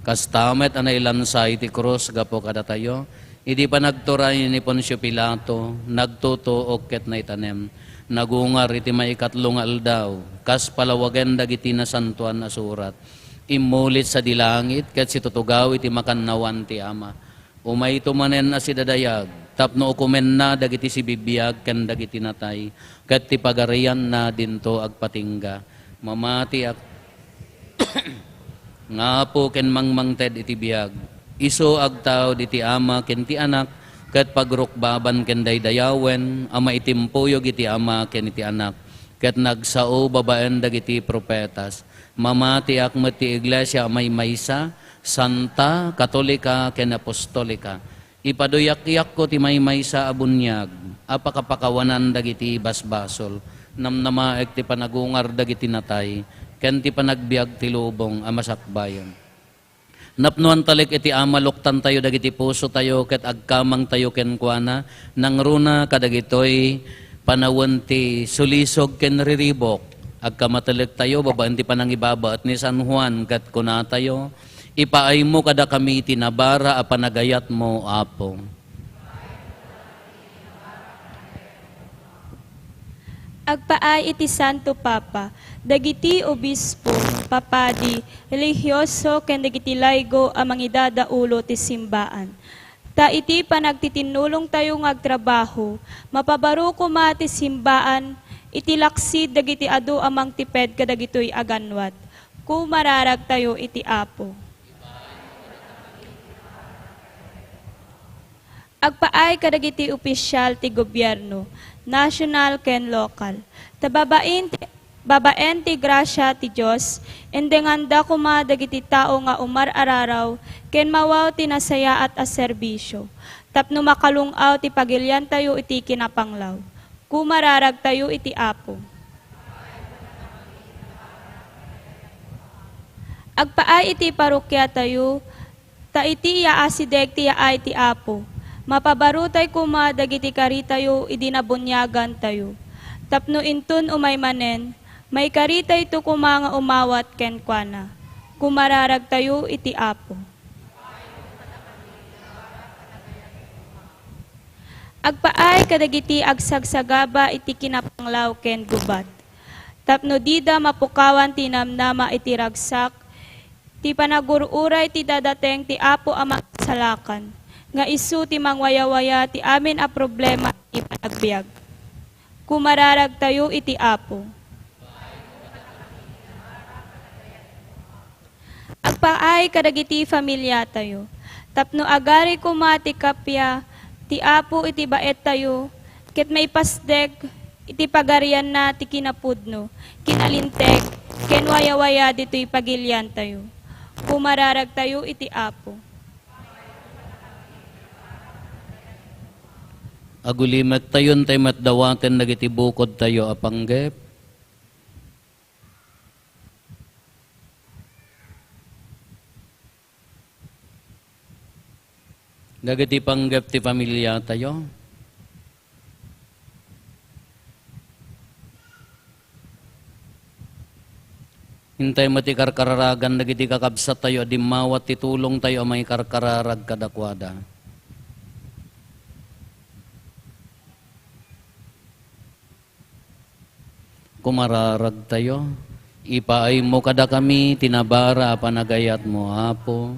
Kastamet ang nailansay iti krus gapo kada tayo, iti panagturay ni Poncio Pilato, nagtutuok ket naitanem, nagungar iti maikatlong aldaw, kas palawagan dagiti na santuan na surat, imulit sa dilangit, ket si tutugaw iti makannawan ti ama. Umay tumanen na si dadayag, tapno ukumen na dagiti si bibiyag, ken dagiti natay, ket ti pagarian na dinto agpatingga. Mamati ak nga po ken mangmangted iti biyag, iso agtaw diti ama ken ti anak, ket pagrukbaban ken daydayawen, ama itimpuyog iti ama ken iti anak, ket nagsao babaen dagiti propetas, mamati akmet ti iglesia amay maysa, santa, katolika, ken apostolika. Ipaduyak-yak ko ti maymaysa a bunyag, apakapakawanan dagiti basbasol, namnamaek ti panagungar dagiti natay, ken ti panagbiag ti lubong a masakbayan. Napnuan talik iti amaluktan tayo dagiti puso tayo ket agkamang tayo ken kuana nangruna kadagitoy panawon ti sulisog ken riribok agkamatalik tayo babaan ti panangibaba at ni San Juan ket kuna tayo ipaay mo kada kami tinabara a panagayat mo apo. Agpaay iti Santo Papa, dagiti obispo, papadi, religyoso, ken dagiti laygo amang idadaulo ti simbaan. Ta iti panagtitinulong tayo ngagtrabaho, mapabaro ko ti simbaan, iti laksid dagiti adu amang tiped kadagitoy aganwat. Ku mararag tayo iti apo. Agpaay kadagiti opisyal ti gobyerno, national ken local. Tababaen ti grasya ti Dios, endenganda kuma dagiti tao nga umar-araraw, ken mawaw ti nasaya at aserbisyo. Tapno makalungaw ti pagilyan tayo iti kinapanglaw. Kumararag tayo iti apo. Agpaay iti parokya tayo, ta iti yaasideg ti yaay ti apo. Mapabarutay kuma dagiti kari tayo idinabunyagan tayo. Tapno intun umay manen, may karitay to kuma nga umawat ken kuana. Kumararag tayo iti apo. Agpaay kadagiti agsagsagaba iti kinapanglaw ken gubat. Tapno dida mapukawan ti namnama iti ragsak, ti panagururay ti dadateng ti apo amang salakan. Nga isu ti mangwayawaya ti amin a problema ti panagbiag. Kumararag tayo iti apo. Agpaay kadagiti familia tayo. Tapno agari kumati kapya, ti apo iti baet tayo, ket may pasdek, iti pagarian na ti kinapudno, kinalintek, ken wayawaya dito'y pagilyan tayo. Kumararag tayo iti apo. Agulimet tayon tayo matdawaten dagiti bukod tayo apanggep. Dagiti panggep ti pamilya tayo. Hintay mo ti karkararagan dagiti kakabsat tayo, dimawat ti tulong tayo may karkararag kadakwada. Kumararag tayo, ipaay mo kada kami, tinabara panagayat mo, apo.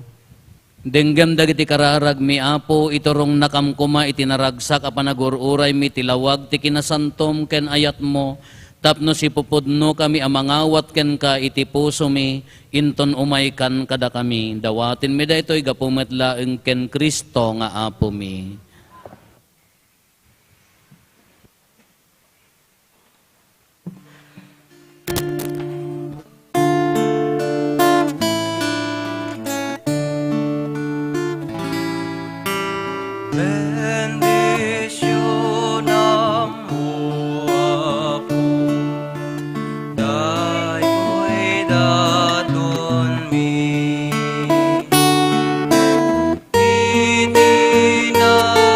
Denggam dagiti kararag mi apo, iturong nakamkuma itinaragsak a panagururay mi tilawag ti kinasantom ken ayat mo, tapno si pupudno kami amangawat ken ka iti puso mi, inton umay kan kada kami, dawatin mi da ito'y gapumetlaeng ken Kristo nga apo mi. Iti na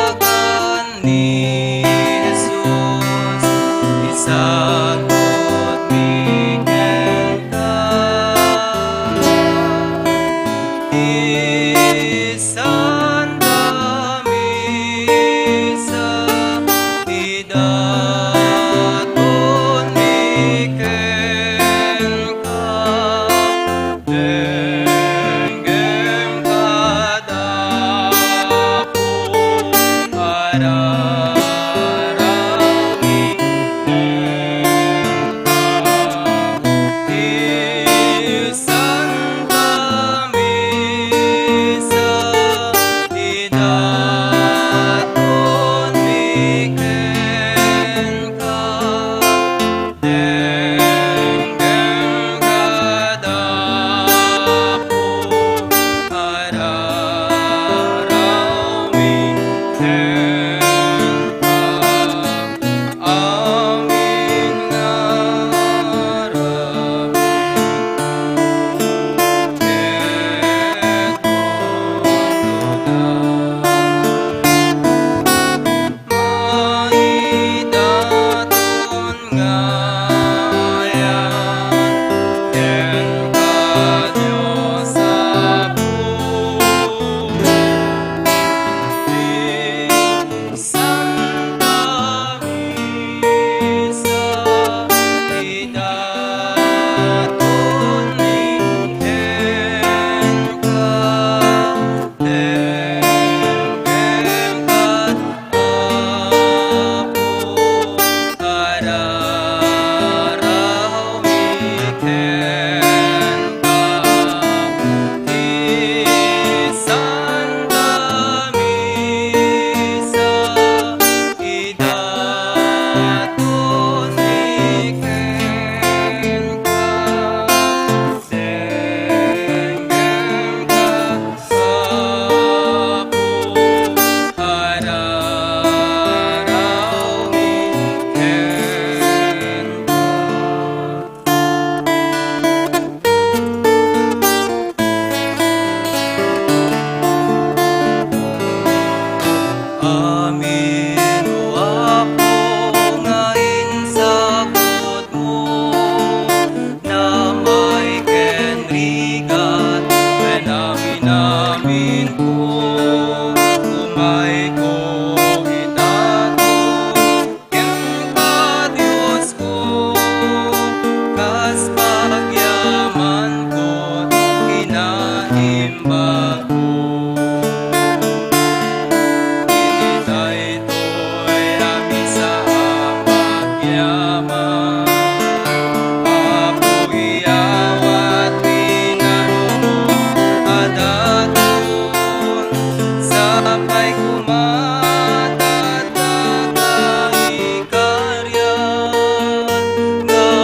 simba ko. Initay to'y ami sa pagyaman. Apo iyawat pinanunod adaton. Sampai kumatat nagaikaryan. Nga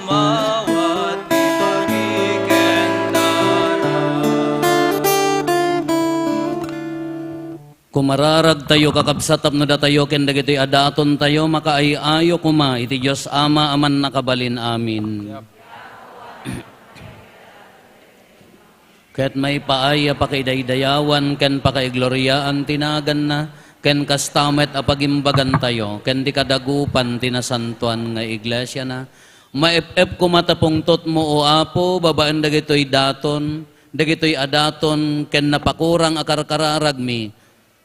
umawat di pagikendara. Kumararag tayo kakabsatap na datayo ken dagitoy adaton tayo makaayayo kuma iti Dios Ama aman nakabalin amin. Ket may paaya pakidaydayawan ken pakaigloriaan tinagan na ken kastamet apagimbagan tayo ken di kadagupan tinasantuan nga iglesia na maep-ep kumatapungtot mo o Apo babaan dagitoy daton dagitoy adaton ken napakurang akarkararag mi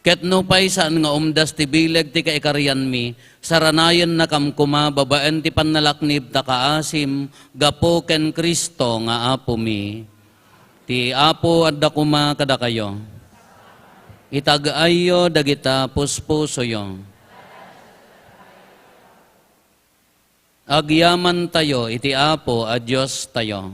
ket no pay saan nga umdas ti bileg ti kaikarian mi saranayan na kamkuma babaan ti panalaknib ta kaasim gapo ken Kristo nga Apo mi. Ti Apo adda kuma kada kayo. Itag-ayo dagita puspuso yo. Agyaman tayo iti Apo a Dios tayo.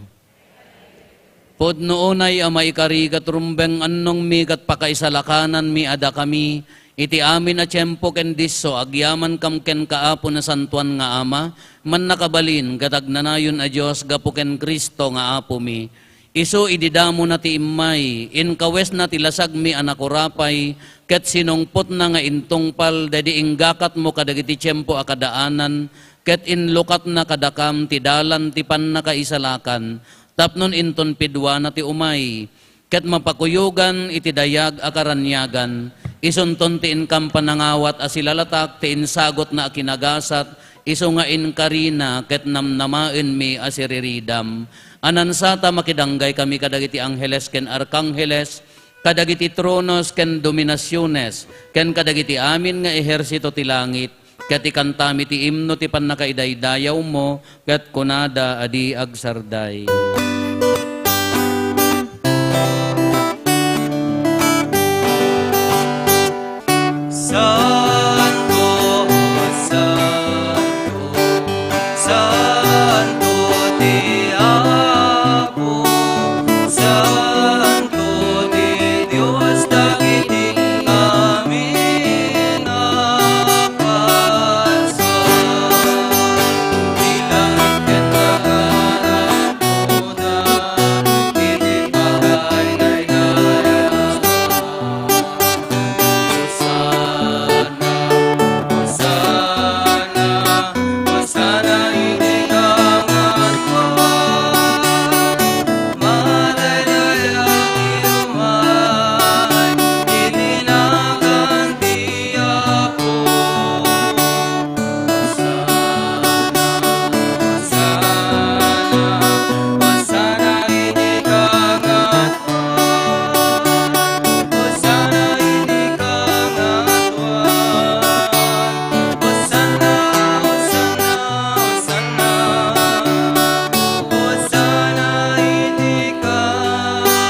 Pudno unay a maikari kat rumbeng annong mi kat pakaisalakanan mi ada kami iti amin a tiyempo ken disso agyaman kam ken kaapo na santuan nga Ama man nakabalin katagnanayon a Dios gapo ken Kristo nga Apo mi. Isu ididamo na ti imay, inkawes na ti lasag mi anakurapay, ket sinungpot na nga intungpal, dadi inggakat mo kadagiti tiyempo akadaanan, ket inlukat na kadakam ti dalan ti pan nakaisalakan, tapnon inton pidwa na ti umay, ket mapakuyugan iti dayag akaranyagan, isunton ti inkam panangawat asilalatak ti insagot na akinagasat, iso nga inkarina ket namnamaen mi asiriridam. Anansata makidanggay kami kadagiti angheles ken arkangheles, kadagiti tronos ken dominasyones, ken kadagiti amin nga ehersito ti langit, ket ikantami ti imno ti pannakaidaydayaw mo, ket kunada adi agsarday. Santo, Santo, Santo ti Apo, Santo ti Dios dagiti amin apasan. Ilang ken daganan una, iti pagayayayas. Hosana, Hosana iti angatwan, madaydayaw iumay, itinagan ti Apo. Hosana iti angatwan, Hosana iti kangatwan. Hosana, Hosana, Hosana, Hosana iti kangatwan.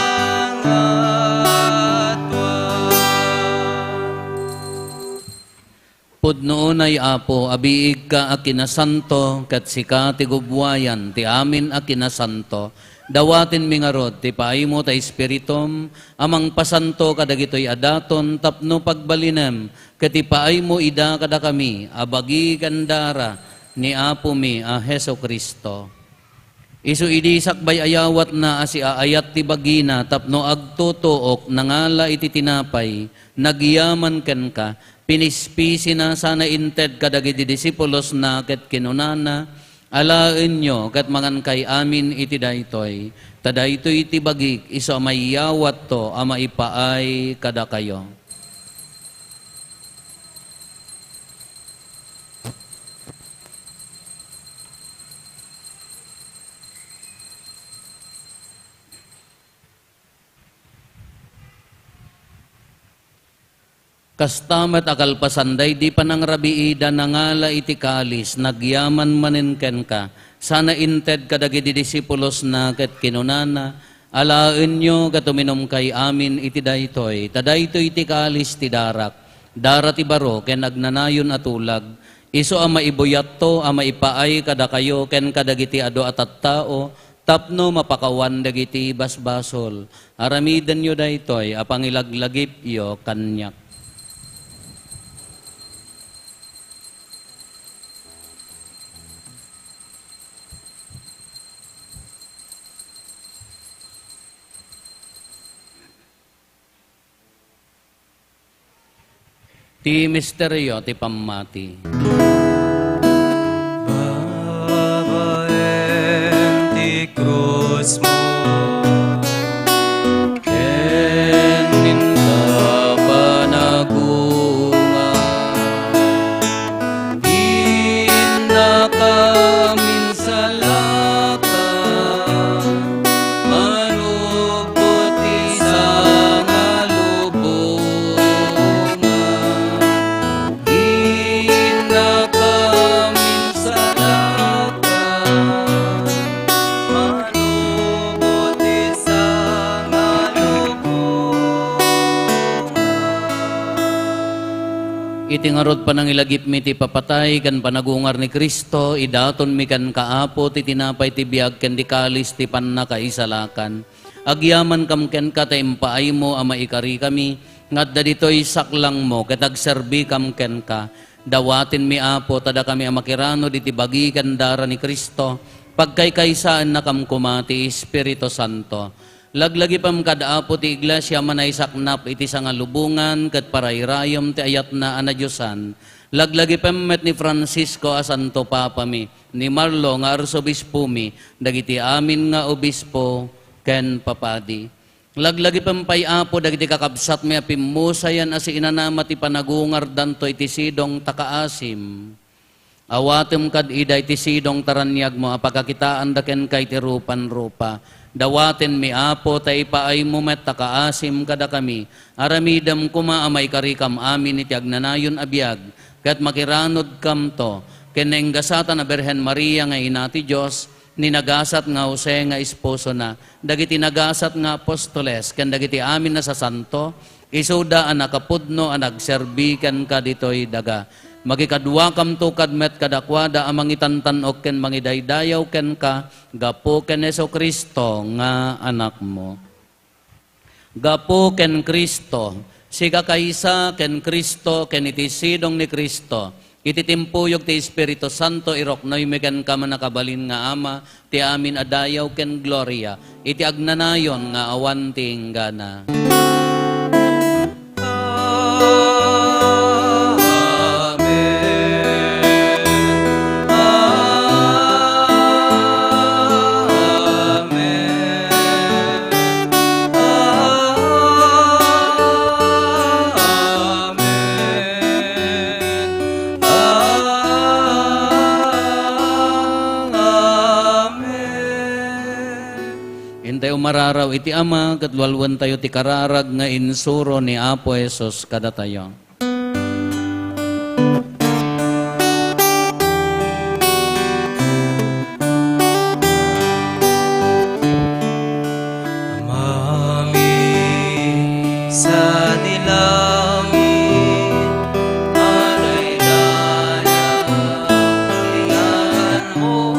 Pudno unay Apo, abiig ka a kinasanto, kat sika ti gubwayan, ti amin a kinasanto. Dawatin mi nga rod, ti paimo ta Espiritum, amang pasanto kadagitoy adaton, tapno pagbalinem, kat ti paimo ida kada kami, abagi kandara, ni Apo mi a Heso Kristo. Isu idisak bay ayawat na asi aayat ti bagina tapno agtutuok nangala iti tinapay nagyaman ken ka pinispisi na sana inted kadagiti disipulos na ket kinunana alaen nyo ket mangan kay amin iti daytoy tadaytoy iti bagik isu amayawat to ama ipaay kada kayo. Kastamat akalpasanday di panangrabiida nangala iti kalis nagyaman maninken ka sana inted kadagiti disipulos na ket kinunana Alaen nyo katuminom kay amin iti daytoy, tadaytoy iti kalis ti darak, darati baro ken agnanayon atulag, iso ama ibuyat to, ama ipaay kada kayo, ken kadagiti ado atat tao, tapno mapakawan dagiti basbasol. Aramiden nyo daytoy, apang ilaglagip yo kanyak. Ti misteryo ti pammati. Babaen ti krus mo, Ken ninda panagunga, inna kamin salaka, manubot isang alubunga. Inna kamin salaka, manubot isang iti ngarod panangilagip mi ti papatay kan panagungar ni Kristo, idaton mi kan kaapo ti tinapay ti biag ken di kalis ti pannakaisalakan. Agyaman kam ken ka ta impaay mo ama ikari kami, ngadda ditoy saklang mo ket agserbi kam ken ka. Dawatin mi apo tada kami amakirano diti bagi kan dara ni Kristo, pagkaykaysaan na kam kumati Espiritu Santo. Laglagi pam kada apo ti iglesia manay saknap iti sangalubungan ket parairayom ti ayat na anadyosan. Laglagi pam met ni Francisco a Santo Papa mi, ni Marlo nga arsobispo mi, dagiti amin nga obispo ken papadi. Laglagi pam pay apo dagiti kakabsat mi apimusayan as inanama ti panagungar danto iti sidong takaasim. Awatem kad iday ti sidong taranyag mo apakakitaan daken kay ti rupan-rupa. Dawaten mi apo ta ipaay mo met takaasim kada kami. Aramidam kumaamay karikam amin iti agnanayon abiyag. Kat makiranod kam to. Kenenggasatan na Berhen Maria nga ina ti Diyos. Ninagasat nga Jose nga esposo na. Dagiti nagasat nga apostoles. Ken dagiti amin na sa santo. Isuda ang nakapudno ang nagserbikan ka dito'y daga. Magikadwa kam to kadmet kadakwada amang itantanok ken mangidaydayaw ken ka gapo ken Heso Kristo nga anak mo. Gapo ken Kristo, siga kaysa ken Kristo ken iti sidong ni Kristo. Iti timpuyog ti Espiritu Santo iroknoy megan ka man nakabalin nga ama ti amin adayaw ken gloria. Iti agnanayon nga awan ti inggana. Tayo mararaw iti ama, katlualwan tayo ti kararag nga insuro ni Apo Jesus kada tayo. Mami sa dilangit, anay daya, tingalan mo.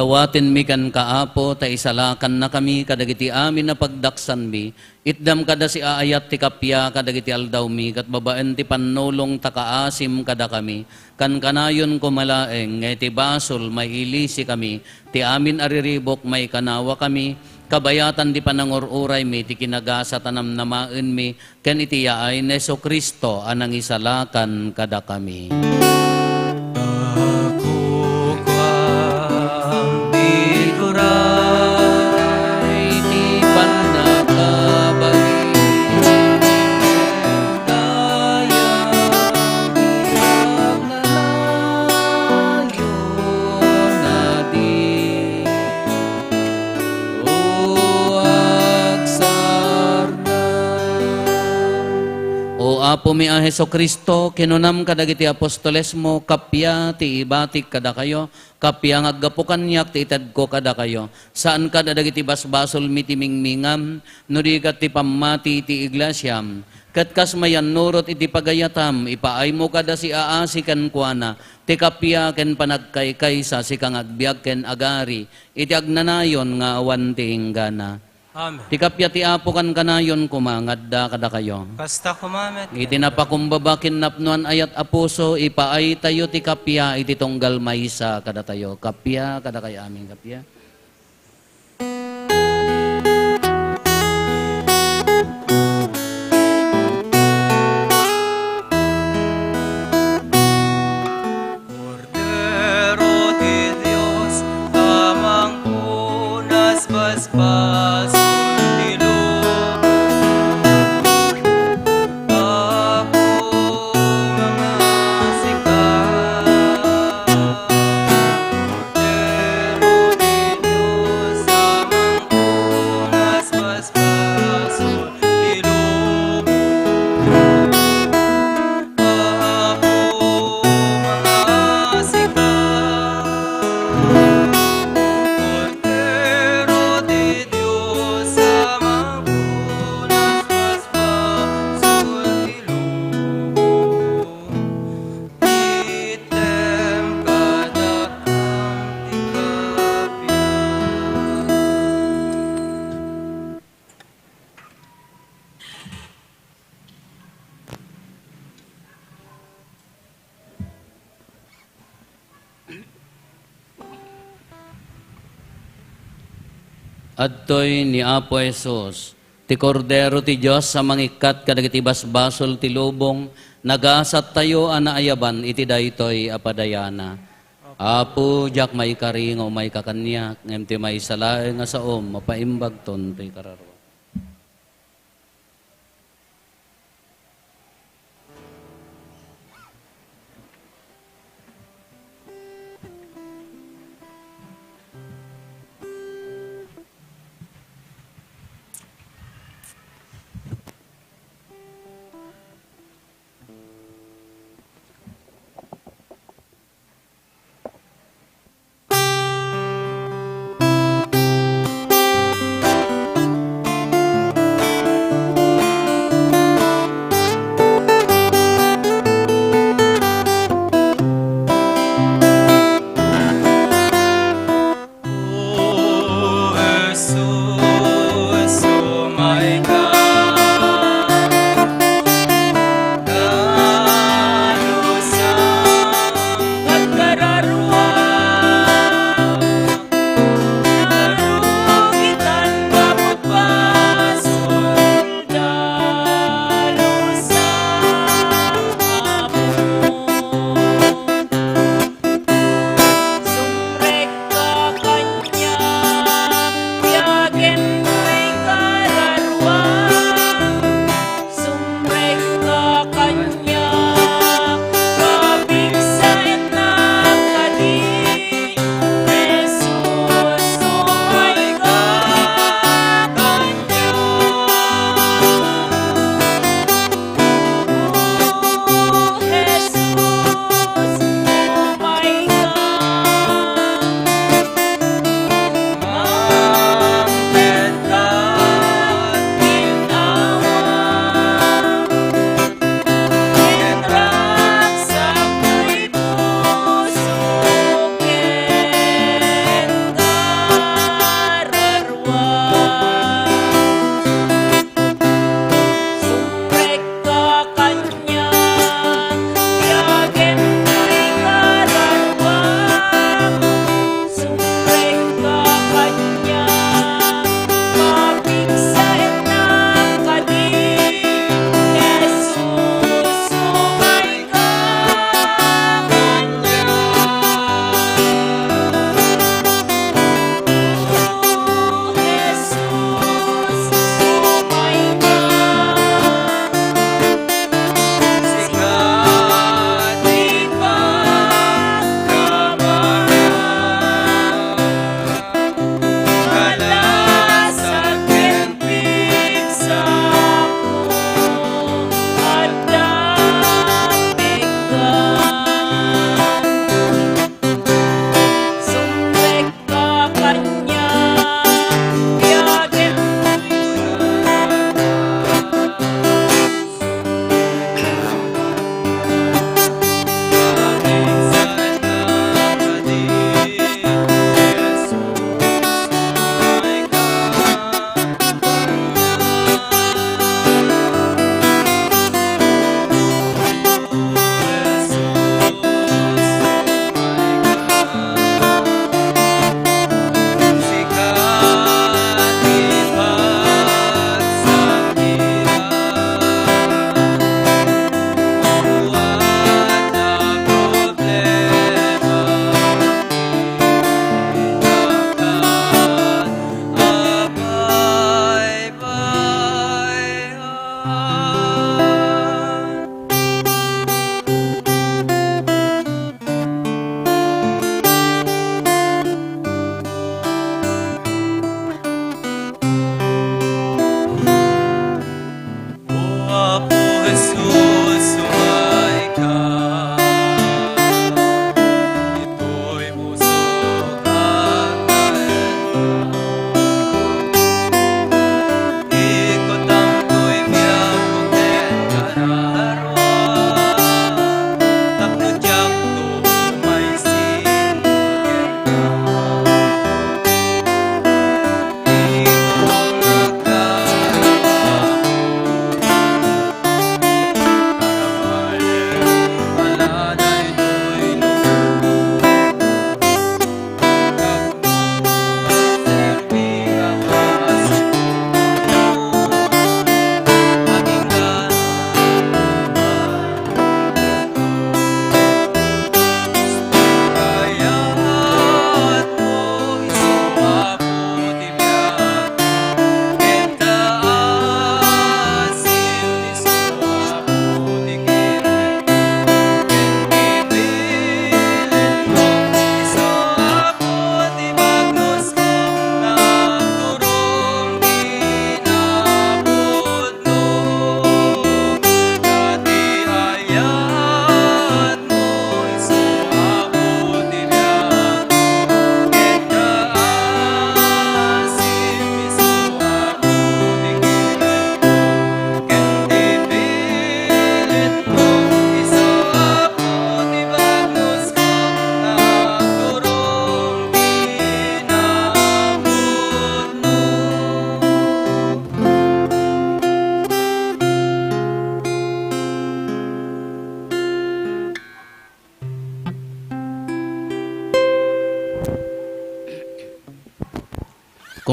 dawatin mi kan kaapo, ta isalakan na kami, kadagiti amin na pagdaksan mi, itdam kada si aayat ti kapya, kadagiti aldaw mi, kat babaen ti panulong takaasim kada kami, kan kanayon kumalaeng, ngay ti basol, may ilisi kami, ti amin ariribok, may kanawa kami, kabayatan di panangururay mi, ti kinagasa tanam namaen mi, ken iti yaay Neso Kristo, anang isalakan kada kami. Ako kwang bituray, Di panakabali, daya naglalayo na di, uwagsar na. O Apo mi a Heso Kristo, kinunam kadagiti apostoles mo, kapya ti ibatik kada kayo, kapya ngaggapukan niyak ti itad ko kada kayo. Saan ka dadagiti basbasol mi ti mingmingam, nurigat ti pamati ti iglesyam. Katkas mayan nurot iti pagayatam, ipaay mo kada si aasi kan kuana, ti kapya ken panagkaykay sa si kang agbiag ken agari, iti agnanayon nga awan ti hinggana. Amen. Ti kapya ti apo kan kanayon kumangadda kada kayo. Kasta kumamet. Iti napakumbabakin napnuan ayat apuso, ipaay tayo ti kapya, iti tunggal maysa kada tayo. Kapya, kada kayo aming kapya. Cordero de Dios, amang punas basbas ultilo. Ako mga sikat. Cordero de Dios, amang punas basbas ultilo. Cordero de Dios, amang punas basbas ultilo. Item kada kang tikapya. Adtoy ni Apo Jesus, ti kordero ti Diyos sa mangikat kadagiti basbasol ti lubong, nagasat tayo anaayaban iti daytoy apadayana. Apo, jak may karing o may kakanyak, ngem ti may salae nga saom, mapaimbag ton ti kararo.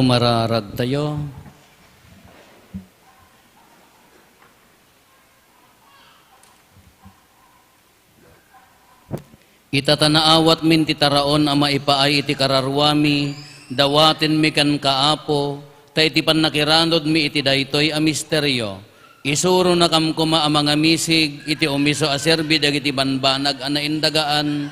Kumararag tayo. Itatanaawat min ti taraon a maipaay iti kararwami, dawatin mi kan kaapo, ta iti pannakiranod mi iti daytoy a misteryo. Isuro na kam kuma a mga misig, iti umiso a serbi dagiti banbanag a naindagaan,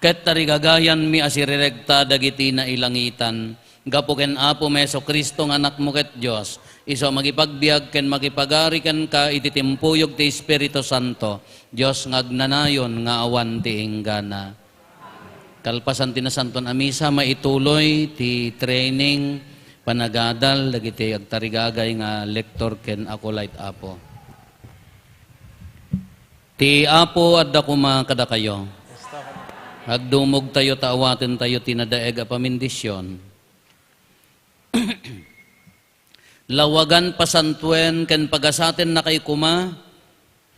ket tarigagayan mi asiriregta dagiti na ilangitan. Gapo ken Apo Meso Kristo nga anak mo ket Dios, iso magipagbiag ken magipagari ken ka iti timpuyog ti Espiritu Santo, Dios ngagnanayon nga awan ti inggana. Kalpasan ti nasanton a misa maituloy ti training panagadal dagiti agtarigagay nga lektor ken acolyte Apo. Ti Apo adda kuma kada kayo. Agdumog tayo taawaten tayo tinadaeg a pamindisyon. Lawagan pasantuen ken pagasaten na kay kuma,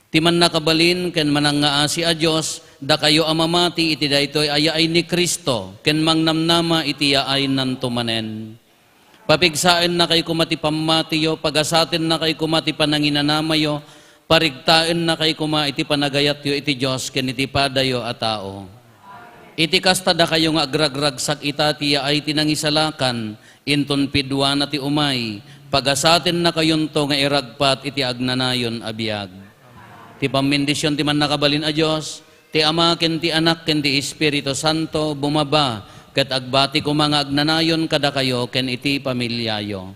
timan nakabalin ken manangaasi a Dios, da kayo amamati iti daytoy ayaay ni Kristo, ken mangnamnama iti yaay nanto manen. Papigsaen na kay kumati pamatiyo, pagasaten na kay kumati pananginanamayo, parigtaen na kay kuma iti panagayatyo iti Dios ken iti padayo a tao. Iti kasta da kayo nga agragragsak ita ti yaay tinangisalakan, inton pidwa na ti umay, pagasaten na kayon to nga iragpat iti agnanayon abiyag. Ti pamindisyon ti man nakabalin a Diyos, ti Ama ken ti Anak ken ti Espiritu Santo bumaba, ket agbati ko mga agnanayon kada kayo ken iti pamilyayo.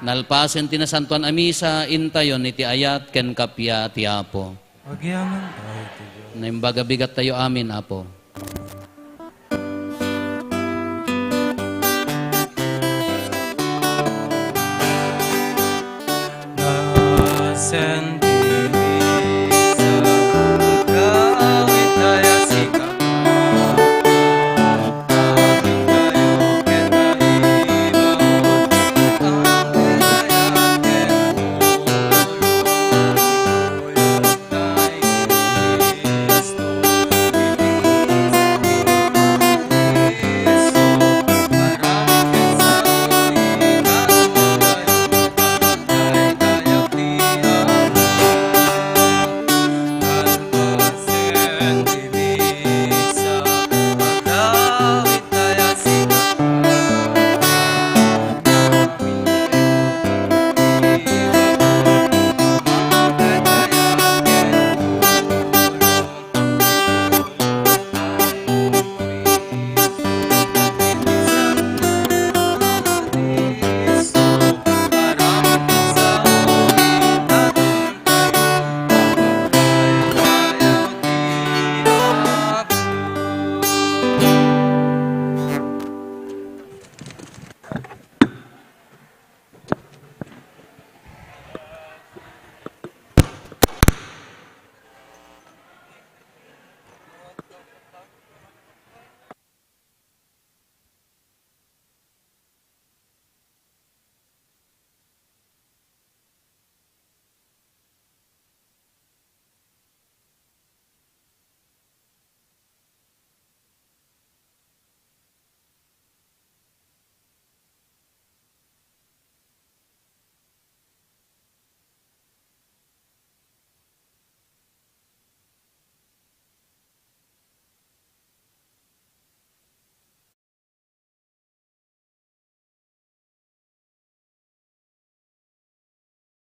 Nalpasen ti nasantuan a misa, intayon iti ayat ken kapya ti Apo. Agyaman tayo ti Diyos. Naimbaga bigat tayo amin, Apo. Send